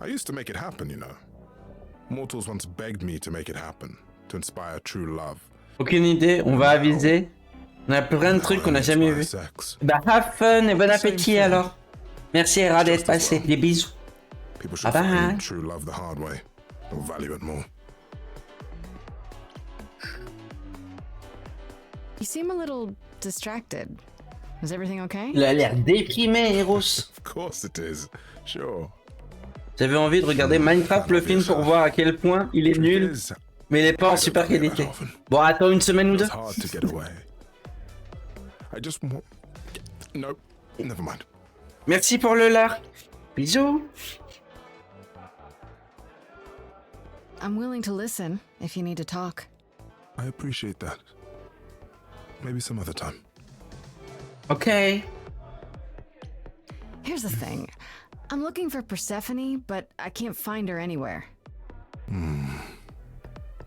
I used to make it happen, you know. Mortals once begged me to make it happen, to inspire true love. Aucune idée, on va aviser. On a plein de trucs qu'on n'a jamais vus. Bah, have fun et bon appétit alors. Merci Hera d'être passé. Des bisous. People should find true love the hard way, or value it more. You seem a little distracted. Is everything okay? Il a l'air déprimé, Eros. Of course it is. Sure. J'avais envie de regarder Minecraft le film pour voir à quel point il est nul. Mais il est pas en super qualité. Bon, attends une semaine ou deux. It's hard to get away. I just want... No, never mind. Merci pour le lark. Bisous. I'm willing to listen if you need to talk. I appreciate that. Maybe some other time. Okay. Here's the thing. I'm looking for Persephone, but I can't find her anywhere.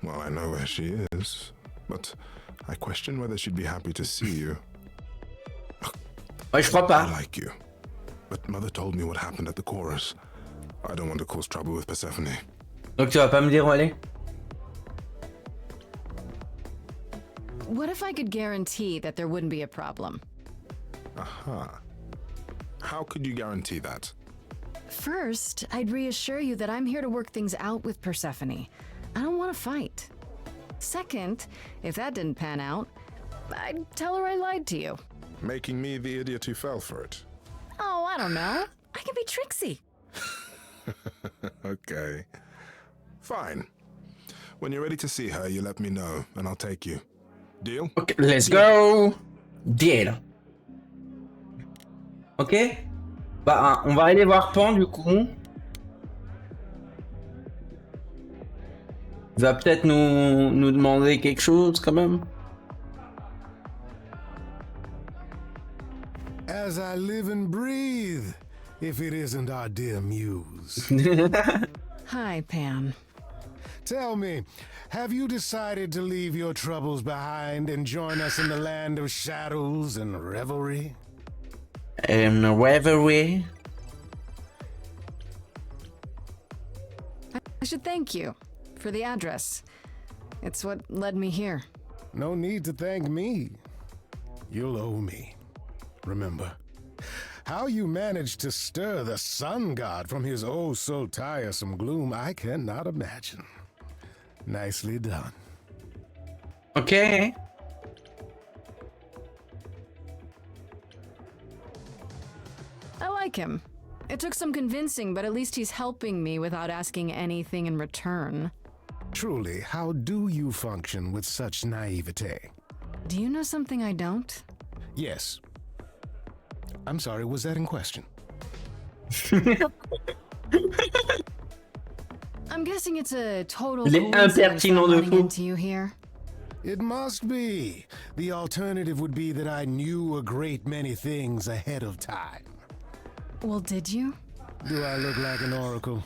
Well, I know where she is, but I question whether she'd be happy to see you. Ouais, je crois pas. I like you, but Mother told me what happened at the chorus. I don't want to cause trouble with Persephone. Donc tu vas pas me dire où aller? What if I could guarantee that there wouldn't be a problem? Aha. How could you guarantee that? First, I'd reassure you that I'm here to work things out with Persephone. I don't want to fight. Second, if that didn't pan out, I'd tell her I lied to you. Making me the idiot who fell for it. Oh, I don't know. I can be tricksy. Okay. Fine. When you're ready to see her, you let me know, and I'll take you. Deal? Okay, let's go. Deal. Ok. Bah, on va aller voir Pan du coup. Il va peut-être nous demander quelque chose quand même. As I live and breathe, if it isn't our dear muse. Hi, Pam. Tell me, have you decided to leave your troubles behind and join us in the land of shadows and revelry? Revelry. I should thank you for the address. It's what led me here. No need to thank me. You'll owe me. Remember, how you managed to stir the sun god from his oh so tiresome gloom, I cannot imagine. Nicely done. Okay. I like him. It took some convincing, but at least he's helping me without asking anything in return. Truly, how do you function with such naivete? Do you know something I don't? Yes. I'm sorry, was that in question? I'm guessing it's a total Il est impertinent de fou. into you here. It must be. The alternative would be that I knew a great many things ahead of time. Well, did you? Do I look like an oracle?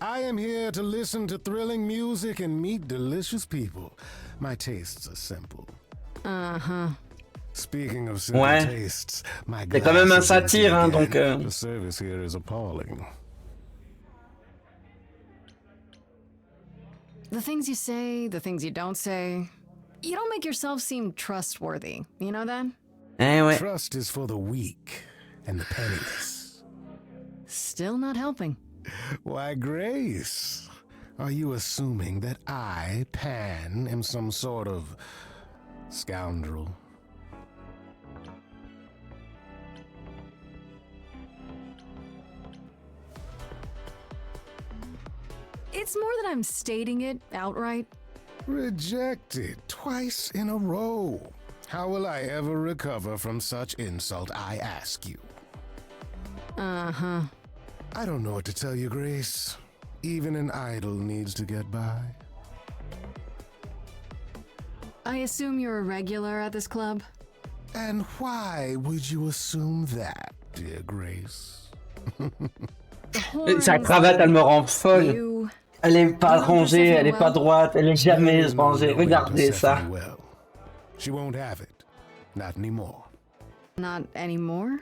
I am here to listen to thrilling music and meet delicious people. My tastes are simple. Uh-huh. Speaking of simple Ouais. tastes, my C'est quand même un glass is empty satire, hein, again. donc. The service here is appalling. The things you say, the things you don't say. You don't make yourself seem trustworthy. You know that? Eh ouais. Trust is for the weak and the penniless. Still not helping. Why, Grace, are you assuming that I, Pan, am some sort of scoundrel? It's more that I'm stating it outright. Rejected twice in a row. How will I ever recover from such insult, I ask you? Uh-huh. I don't know what to tell you, Grace. Even an idol needs to get by. I assume you're a regular at this club? And why would you assume that, dear Grace? Sa cravate, elle me rend folle. You... Elle est pas rangée, elle est pas droite, elle est jamais rangée. Regardez ça. Well, she won't have it. Not anymore. Not anymore?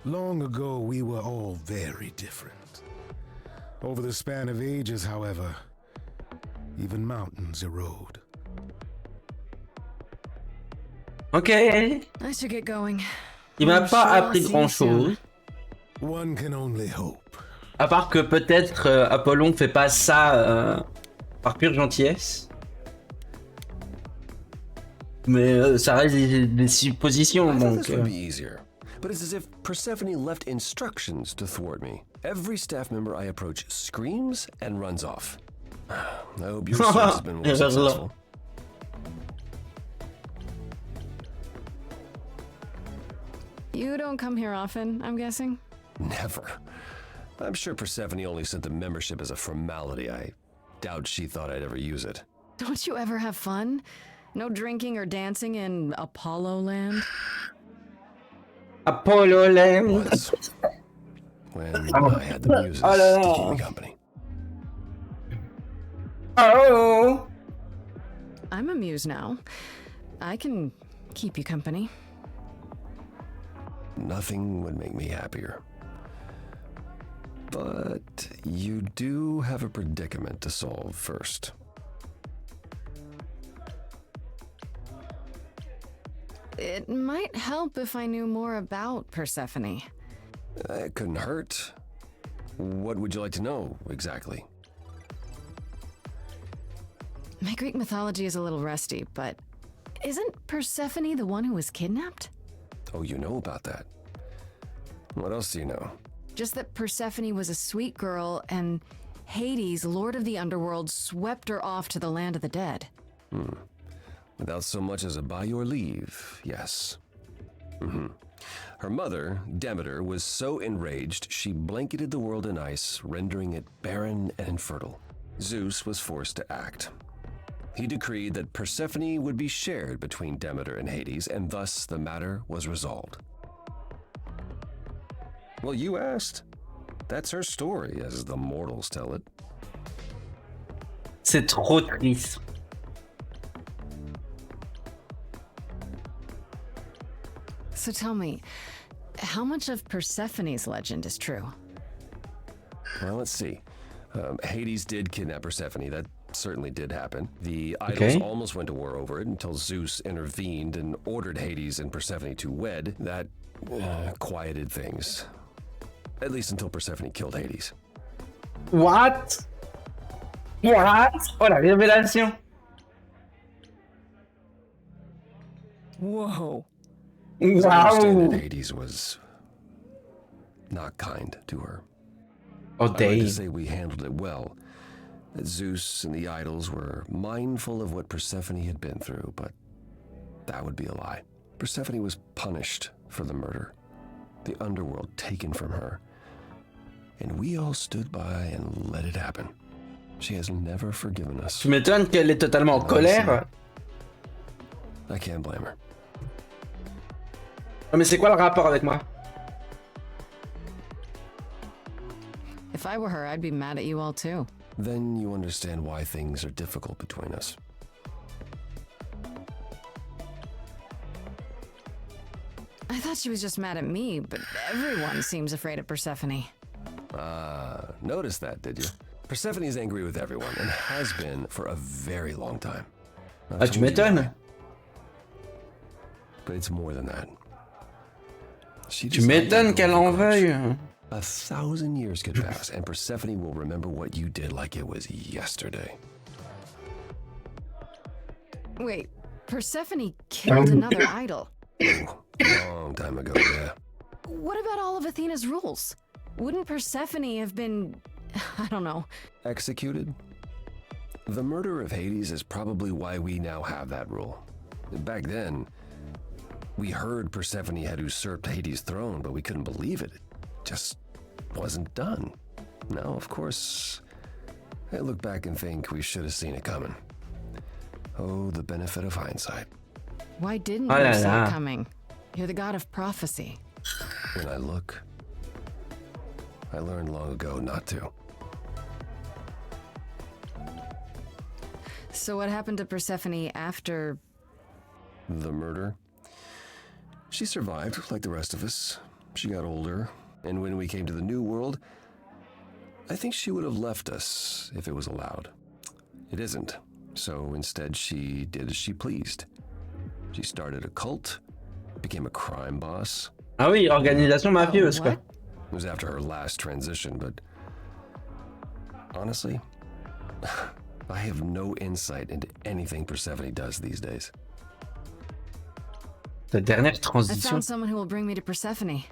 Long ago, we were all very different. Over the span of ages, however, even mountains erode. Ok. I should get going. Il m'a I'm pas sure I'll appris see you grand soon. chose. One can only hope. À part que peut-être Apollon fait pas ça par pure gentillesse. Mais ça reste des suppositions, I thought donc. this would be easier, but it's as if Persephone left instructions to thwart me. Every staff member I approach screams and runs off. I hope your search has been more successful. You don't come here often, I'm guessing? Never. I'm sure Persephone only sent the membership as a formality. I doubt she thought I'd ever use it. Don't you ever have fun? No drinking or dancing in Apollo Land? Apollo Land. Once, when I had the muses to keep me company. Oh! I'm a muse now. I can keep you company. Nothing would make me happier. But you do have a predicament to solve first. It might help if I knew more about Persephone. It couldn't hurt. What would you like to know, exactly? My Greek mythology is a little rusty, but isn't Persephone the one who was kidnapped? Oh, you know about that. What else do you know? Just that Persephone was a sweet girl and Hades, Lord of the Underworld, swept her off to the land of the dead. Without so much as a by your leave, yes. Her mother, Demeter, was so enraged she blanketed the world in ice, rendering it barren and infertile. Zeus was forced to act. He decreed that Persephone would be shared between Demeter and Hades, and thus the matter was resolved. Well, you asked. That's her story, as the mortals tell it. C'est trop triste. So tell me, how much of Persephone's legend is true? Well, let's see. Hades did kidnap Persephone. That certainly did happen. The idols almost went to war over it until Zeus intervened and ordered Hades and Persephone to wed. That quieted things. At least until Persephone killed Hades. What? What? Oh, la révélation. Whoa. As I understand it, Hades was not kind to her. Oh, I'd like to say we handled it well. That Zeus and the idols were mindful of what Persephone had been through, but that would be a lie. Persephone was punished for the murder, the underworld taken from her, and we all stood by and let it happen. She has never forgiven us. Tu m'étonnes qu'elle est totalement en colère. I can't blame her. Mais c'est quoi le rapport avec moi? If I were her, I'd be mad at you all too. Then you understand why things are difficult between us. I thought she was just mad at me, but everyone seems afraid of Persephone. Noticed that, did you? Persephone's angry with everyone and has been for a very long time. Ah, tu m'étonnes. But it's more than that. Tu m'étonnes qu'elle en veuille. 1,000 years could pass, and Persephone will remember what you did like it was yesterday. Wait, Persephone killed another idol. Long time ago, yeah. What about all of Athena's rules? Wouldn't Persephone have been, I don't know, Executed? The murder of Hades is probably why we now have that rule. Back then, we heard Persephone had usurped Hades' throne, but we couldn't believe it. It just wasn't done. Now, of course, I look back and think we should have seen it coming. Oh, the benefit of hindsight. Why didn't you see it coming? You're the god of prophecy. When I look, I learned long ago not to. So what happened to Persephone after... The murder? She survived, like the rest of us. She got older, and when we came to the New World, I think she would have left us if it was allowed. It isn't, so instead she did as she pleased. She started a cult, became a crime boss. Ah oui, organisation mafieuse, quoi. It was after her last transition, but honestly, I have no insight into anything Persephone does these days. La dernière I transition. found someone who will bring me to Persephone.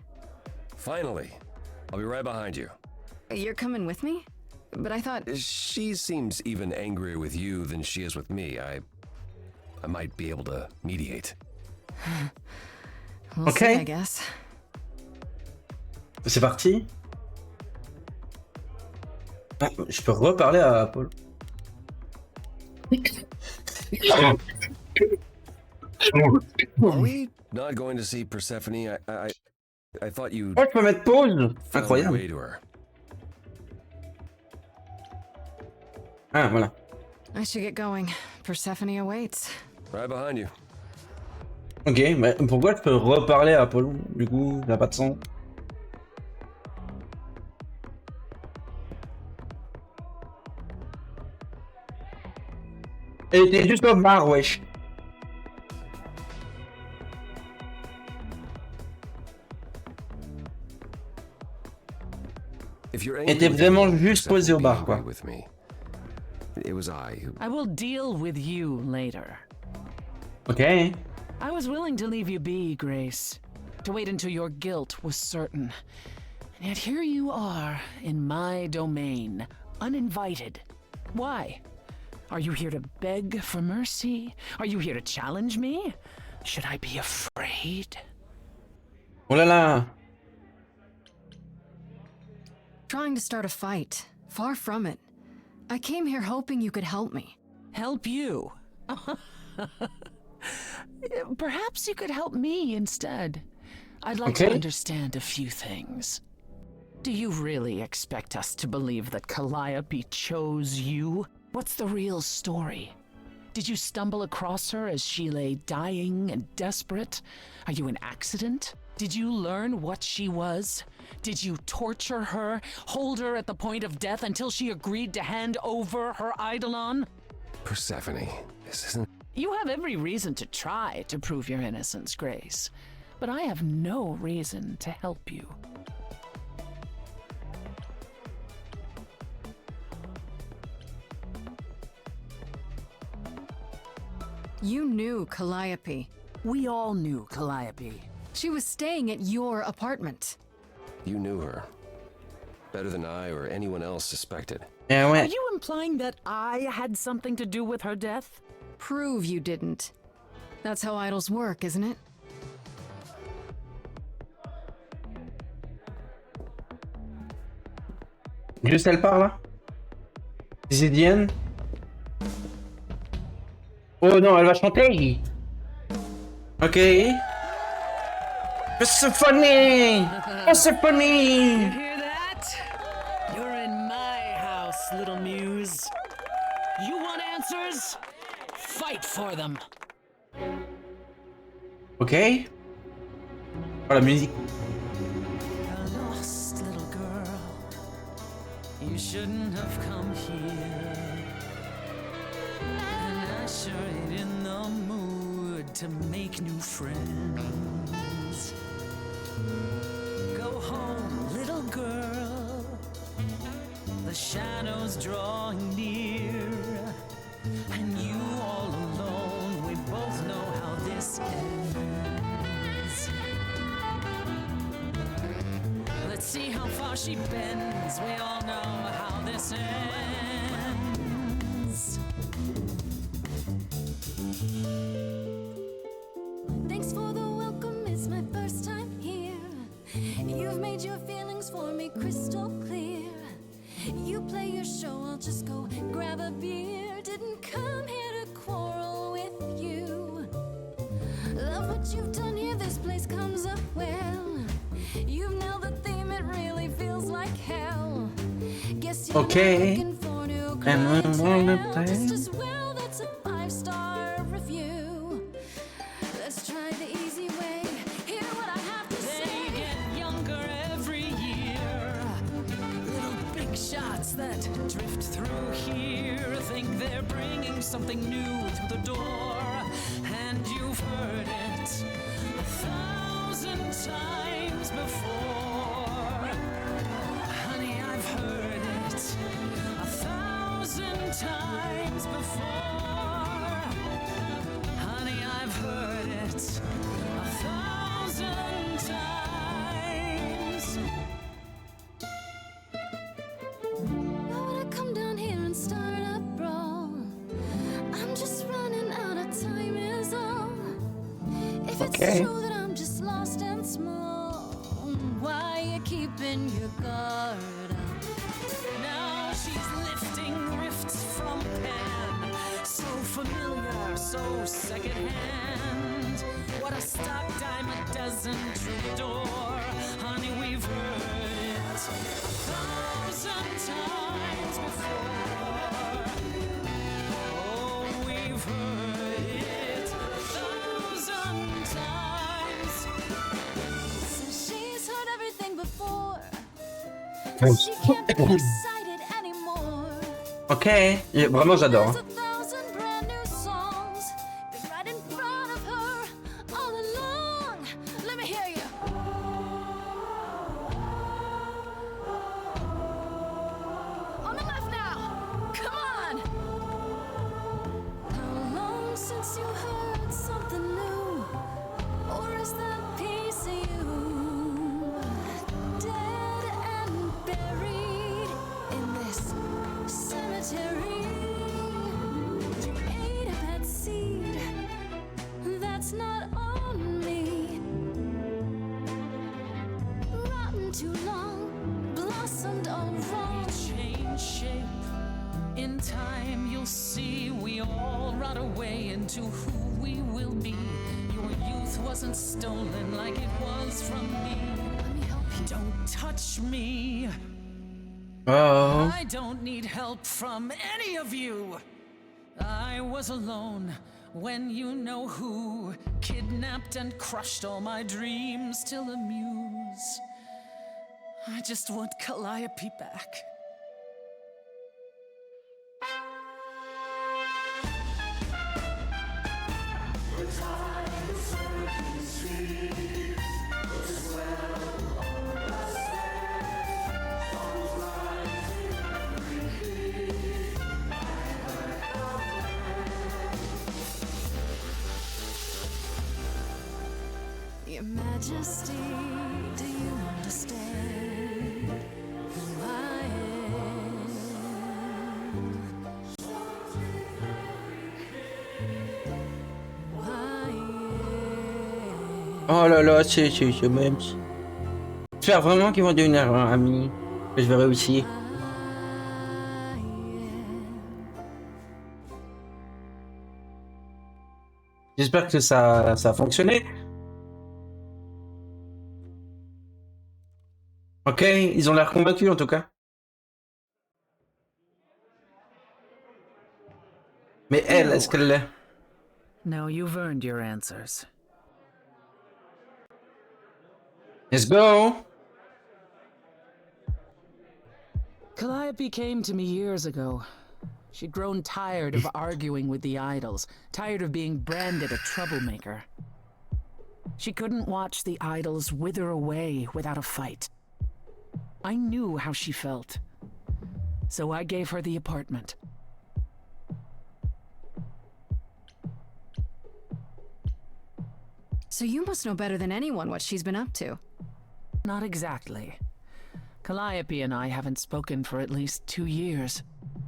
Finally, I'll be right behind you. You're coming with me? But I thought... She seems even angrier with you than she is with me. I might be able to mediate. We'll see, I guess. C'est parti. Ah, je peux reparler à Paul. Are we not going to see Persephone? I thought you. Oh, je peux mettre pause. Incroyable. Way to her. Ah, voilà. I should get going. Persephone awaits. Right behind you. Ok, mais pourquoi je peux reparler à Apollon? Du coup, ça n'a pas de sens. Elle était juste au bar, wesh. Elle était vraiment juste posée au bar, quoi. I will deal with you later. Okay. I was willing to leave you be, Grace. To wait until your guilt was certain. And yet here you are, in my domain, uninvited. Why? Are you here to beg for mercy? Are you here to challenge me? Should I be afraid? Oh là là. Trying to start a fight. Far from it. I came here hoping you could help me. Help you? Perhaps you could help me instead. I'd like to understand a few things. Do you really expect us to believe that Calliope chose you? What's the real story? Did you stumble across her as she lay dying and desperate? Are you an accident? Did you learn what she was? Did you torture her, hold her at the point of death until she agreed to hand over her eidolon? Persephone, this isn't... You have every reason to try to prove your innocence, Grace, but I have no reason to help you. You knew Calliope. We all knew Calliope. She was staying at your apartment. You knew her. Better than I or anyone else suspected. Are you implying that I had something to do with her death? Prove you didn't. That's how idols work, isn't it? Juste elle part là. Zidienne. Oh non, elle va chanter. Ok. Persephone! Persephone! You hear that? You're in my house, little muse. You want answers? Fight for them. Ok. Oh la musique. A lost little girl. You shouldn't have come here. And I sure ain't in the mood to make new friends. Go home, little girl. The shadows drawing near. And you all alone, we both know how this ends. Let's see how far she bends, we all know how this ends. Thanks for the welcome, it's my first time here. You've made your feelings for me crystal clear. You play your show, I'll just go grab a beer. Didn't come here to quarrel with you. Love what you've done here, this place comes up well. You've nailed the theme, it really feels like hell. Guess you're looking for new clientele. Just as well, that's a 5-star review. Let's try the easy way, hear what I have to say. They get younger every year. Little big shots that drift through here think they're bringing something new through the door. And you've heard it 1,000 times before. Honey, I've heard it 1,000 times before. Honey, I've heard it 1,000 times. Why would I it's true that I'm just lost and small, why you keeping your guard up? Now she's lifting rifts from pen, so familiar, so secondhand. What a stock dime a dozen troubadour, honey, we've heard it 1,000 times before. Oh, we've heard it 1,000 times. So she's heard everything before. She can't be excited anymore. Ok, vraiment j'adore. There's 1,000 brand new songs been right in front of her all along. Let me hear you. On the left now. Come on. How long since you heard something new? Or is that piece of you dead and buried in this cemetery? You ate a bad seed that's not on me. Rotten too long, blossomed all wrong. Change shape. In time, you'll see we all rot away into who we will be. Your youth wasn't stolen like it was from me. Let me help you. Don't touch me. Oh. I don't need help from any of you. I was alone when you know who kidnapped and crushed all my dreams till a muse. I just want Calliope back. Your Majesty, do you understand who I am? Who I am? Oh là là, c'est même. J'espère vraiment qu'ils vont devenir amis. Que je vais réussir. J'espère que ça a fonctionné. Ok, ils ont l'air convaincus en tout cas. Mais elle, est-ce qu'elle l'est? No, you've earned your answers. Let's go! Calliope came to me years ago. She'd grown tired of arguing with the idols, tired of being branded a troublemaker. She couldn't watch the idols wither away without a fight. I knew how she felt, so I gave her the apartment. So you must know better than anyone what she's been up to. Not exactly. Calliope and I haven't spoken for at least 2 years.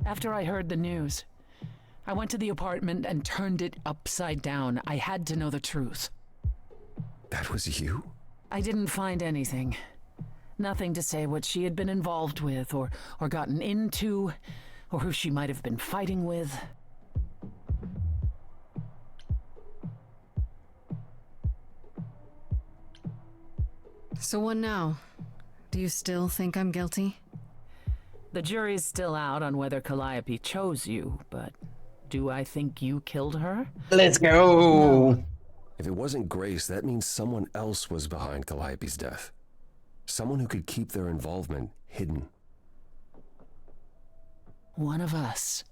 After I heard the news, I went to the apartment and turned it upside down. I had to know the truth. That was you? I didn't find anything. Nothing to say what she had been involved with, or gotten into, or who she might have been fighting with. So what now? Do you still think I'm guilty? The jury's still out on whether Calliope chose you, but do I think you killed her? Let's go! No. If it wasn't Grace, that means someone else was behind Calliope's death. Someone who could keep their involvement hidden. One of us.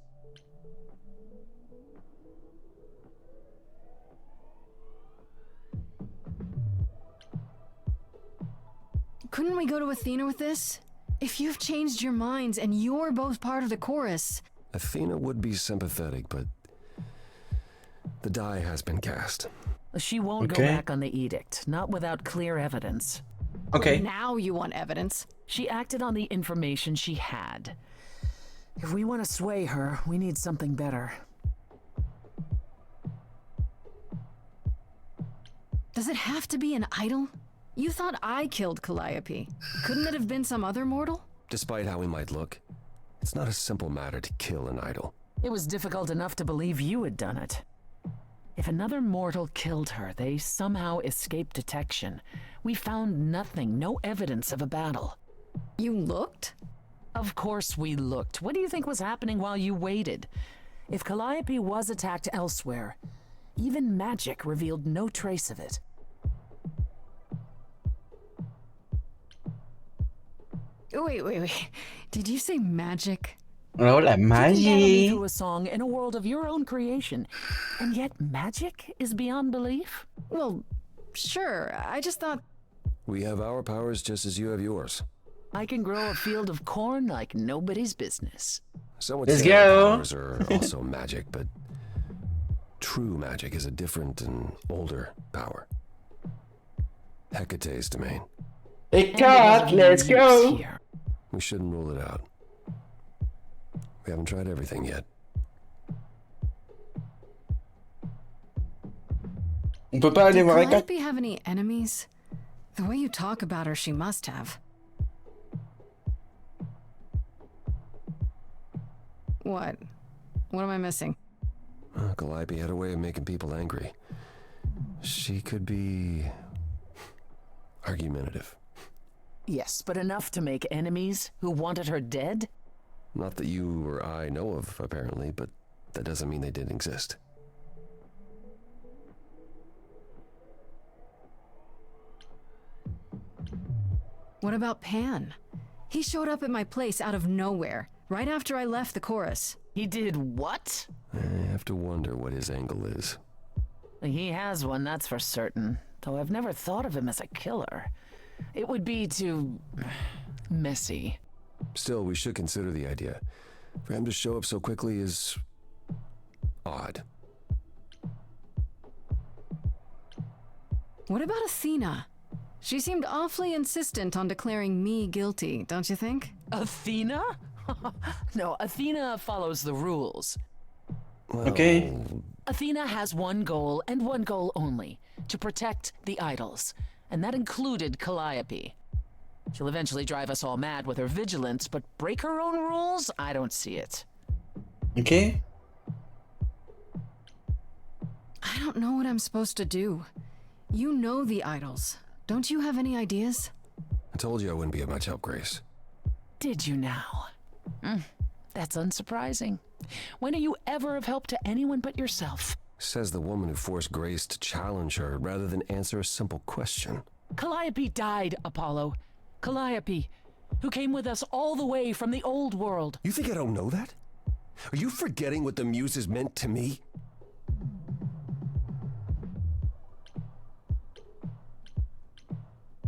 Couldn't we go to Athena with this? If you've changed your minds and you're both part of the chorus. Athena would be sympathetic, but the die has been cast. She won't go back on the edict, not without clear evidence. Okay. Now you want evidence. She acted on the information she had. If we want to sway her, we need something better. The Does it have to be an idol? You thought I killed Calliope. Couldn't it have been some other mortal? Despite how we might look, it's not a simple matter to kill an idol. It was difficult enough to believe you had done it. If another mortal killed her, they somehow escaped detection. We found nothing, no evidence of a battle. You looked? Of course we looked. What do you think was happening while you waited? If Calliope was attacked elsewhere, even magic revealed no trace of it. Wait. Did you say magic? Oh, la You can battle me magie. through a song in a world of your own creation, and yet magic is beyond belief? Well, sure. I just thought... We have our powers just as you have yours. I can grow a field of corn like nobody's business. Some would Let's say our go. powers are also magic, but true magic is a different and older power. Hecate's domain. Hey, cut, let's go. We shouldn't rule it out. We haven't tried everything yet. On peut pas aller Did voir Hécate? Calliope have any enemies? The way you talk about her, she must have. What? What am I missing? Calliope had a way of making people angry. She could be argumentative. Yes, but enough to make enemies who wanted her dead? Not that you or I know of, apparently, but that doesn't mean they didn't exist. What about Pan? He showed up at my place out of nowhere, right after I left the chorus. He did what? I have to wonder what his angle is. He has one, that's for certain. Though I've never thought of him as a killer. It would be too... messy. Still, we should consider the idea. For him to show up so quickly is... odd. What about Athena? She seemed awfully insistent on declaring me guilty, don't you think? Athena? No, Athena follows the rules. Well, Okay. Athena has one goal, and one goal only. To protect the idols. And that included Calliope. She'll eventually drive us all mad with her vigilance, but break her own rules? I don't see it. Ok. I don't know what I'm supposed to do. You know the idols. Don't you have any ideas? I told you I wouldn't be of much help, Grace. Did you now? That's unsurprising. When are you ever of help to anyone but yourself? Says the woman who forced Grace to challenge her rather than answer a simple question. Calliope died, Apollo. Calliope, who came with us all the way from the old world. You think I don't know that? Are you forgetting what the Muses meant to me?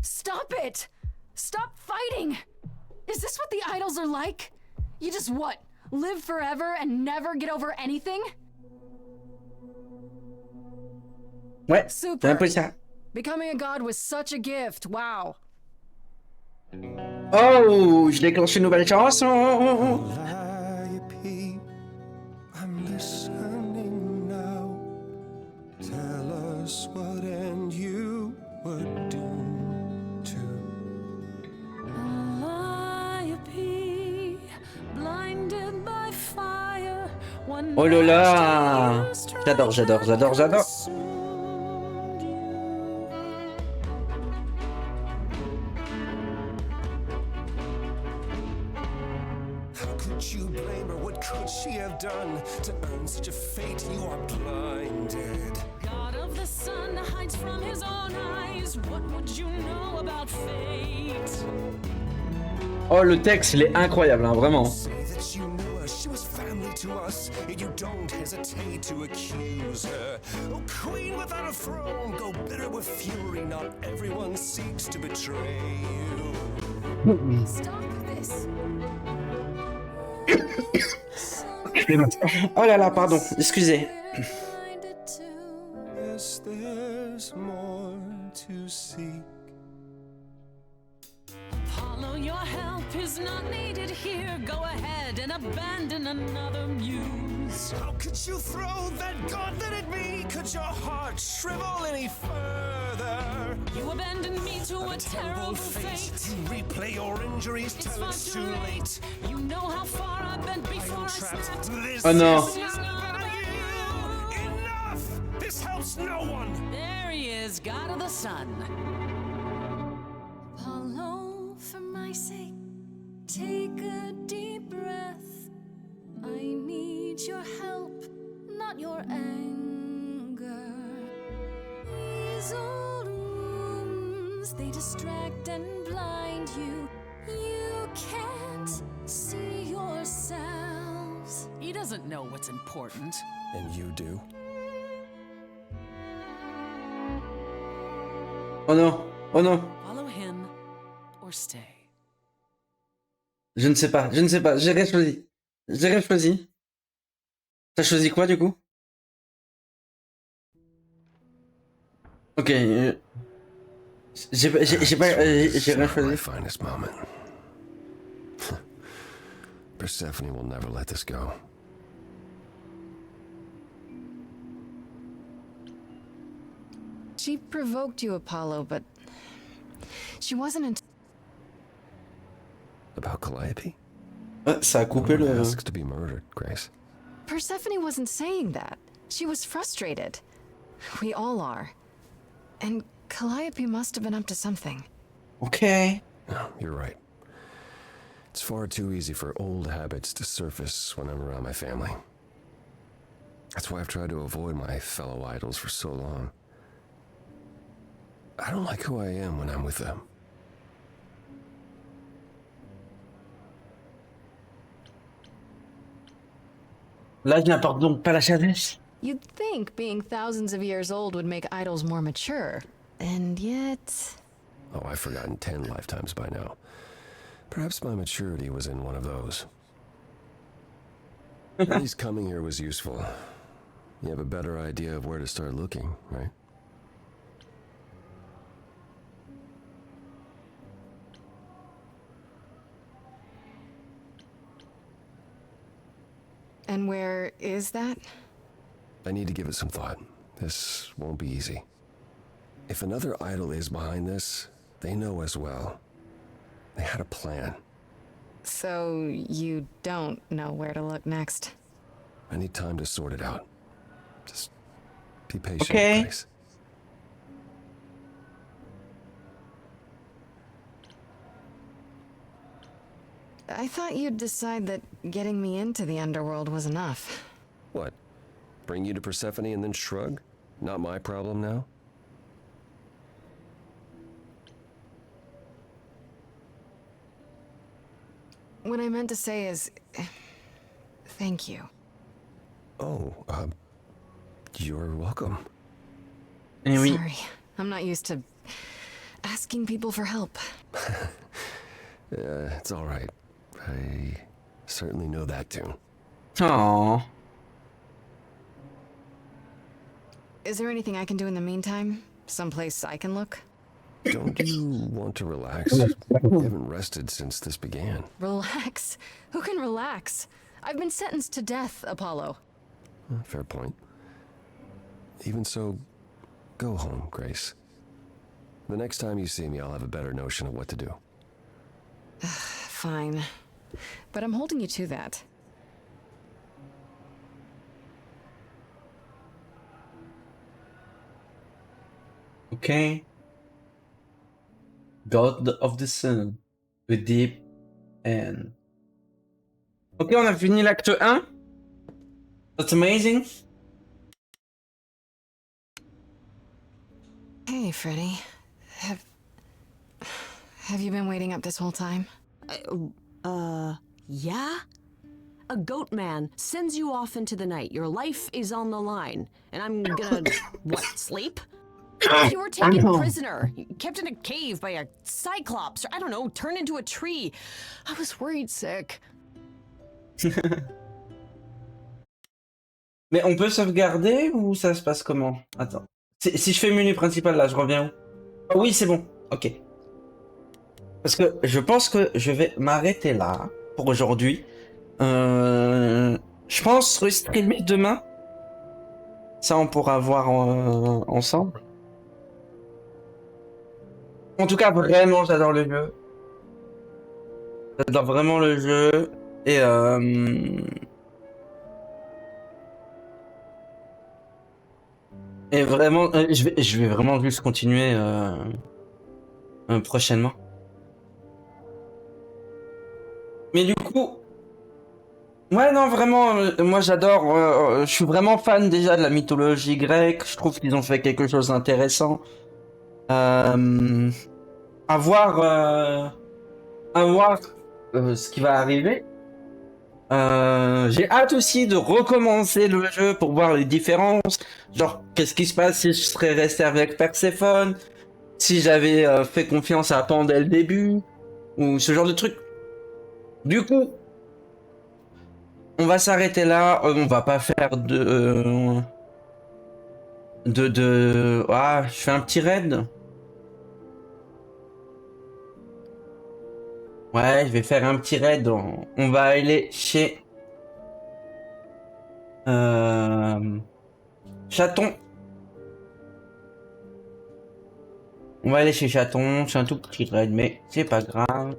Stop it! Stop fighting! Is this what the idols are like? You just what? Live forever and never get over anything? Ouais, Super. c'est un peu ça. Becoming a god was such a gift, wow. Oh, je déclenche une nouvelle chanson. Calliope, I'm listening now. Tell us what and you would do to Calliope, blinded by fire. One Oh là là. J'adore. How could you blame her? What could she have done to earn such a fate? You are blinded. God of the sun hides from his own eyes. What would you know about fate? Oh, le texte, il est incroyable, hein, vraiment. Say that you knew her, she was family to us, yet you don't hesitate to accuse her. Oh, queen without a throne, go bitter with fury. Not everyone seeks to betray you. Stop this. Oh là là, pardon, excusez. Yes, there's more to seek. Apollo Well, your help is not needed here. Go ahead and abandon another muse. How could you throw that gauntlet at me? Could your heart shrivel any further? You abandoned me to a terrible fate. You replay your injuries It's till far it's too too late. late. You know how far I've been before I trapped. snapped. This Oh no. is not you. Enough! This helps no one. There he is, God of the Sun. Apollo, for my sake, take a deep breath. I need your help, not your anger. These old wounds, they distract and blind you. You can't see yourselves. He doesn't know what's important. And you do? Oh non, oh non. Follow him or stay. Je ne sais pas, je ne sais pas. J'ai rien choisi. J'ai rien choisi. T'as choisi quoi du coup? Ok. J'ai pas, j'ai rien choisi. Finest moment. Persephone will never let this go. She provoked you, Apollo, but she wasn't. About Calliope? Ça a coupé No one le. asks to be murdered, Grace. Persephone wasn't saying that. She was frustrated. We all are. And Calliope must have been up to something. Okay. No, you're right. It's far too easy for old habits to surface when I'm around my family. That's why I've tried to avoid my fellow idols for so long. I don't like who I am when I'm with them. L'âge n'apporte donc pas la sagesse. You'd think being thousands of years old would make idols more mature. And yet. Oh, I've forgotten 10 lifetimes by now. Perhaps my maturity was in one of those. At least coming here was useful. You have a better idea of where to start looking, right? And where is that? I need to give it some thought. This won't be easy. If another idol is behind this, they know as well. They had a plan. So you don't know where to look next. I need time to sort it out. Just be patient, Okay. Grace. I thought you'd decide that getting me into the underworld was enough. What? Bring you to Persephone and then shrug? Not my problem now? What I meant to say is, thank you. Oh, you're welcome. Sorry, I'm not used to asking people for help. It's all right. I certainly know that tune. Aww. Is there anything I can do in the meantime? Someplace I can look? Don't you want to relax? You haven't rested since this began. Relax? Who can relax? I've been sentenced to death, Apollo. Fair point. Even so, go home, Grace. The next time you see me, I'll have a better notion of what to do. Fine. But I'm holding you to that. Okay. God of the Sun. The Deep End. Ok, on a fini l'acte 1. That's amazing. Hey, Freddy. Have you been waiting up this whole time? Yeah? A goat man sends you off into the night. Your life is on the line. And I'm gonna, what, sleep? You were taken prisoner, kept in a cave by a cyclops, or I don't know, turned into a tree. I was worried sick. Mais on peut sauvegarder ou ça se passe comment? Attends. Si je fais menu principal là, je reviens où? Ah oui, c'est bon. Ok. Parce que je pense que je vais m'arrêter là pour aujourd'hui. Je pense restreamer demain. Ça, on pourra voir ensemble. En tout cas, vraiment, j'adore le jeu. J'adore vraiment le jeu. Et vraiment, je vais vraiment juste continuer prochainement. Mais du coup, ouais, non, vraiment, moi j'adore. Je suis vraiment fan déjà de la mythologie grecque. Je trouve qu'ils ont fait quelque chose d'intéressant. À voir, à voir ce qui va arriver. J'ai hâte aussi de recommencer le jeu pour voir les différences. Genre, qu'est-ce qui se passe si je serais resté avec Perséphone, si j'avais fait confiance à Pan dès le début, ou ce genre de truc. Du coup, on va s'arrêter là. On va pas faire Ah, je fais un petit raid. Ouais, je vais faire un petit raid. On va aller chez Chaton. On va aller chez Chaton. C'est un tout petit raid, mais c'est pas grave.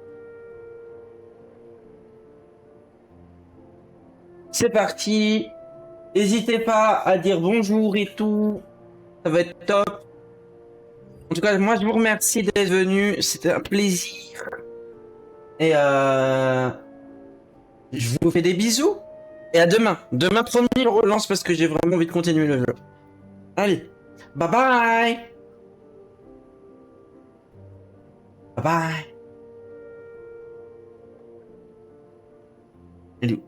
C'est parti. N'hésitez pas à dire bonjour et tout. Ça va être top. En tout cas, moi, je vous remercie d'être venu. C'était un plaisir. Et je vous fais des bisous. Et à demain. Demain, promis, je relance parce que j'ai vraiment envie de continuer le jeu. Allez. Bye bye. Bye bye. Salut.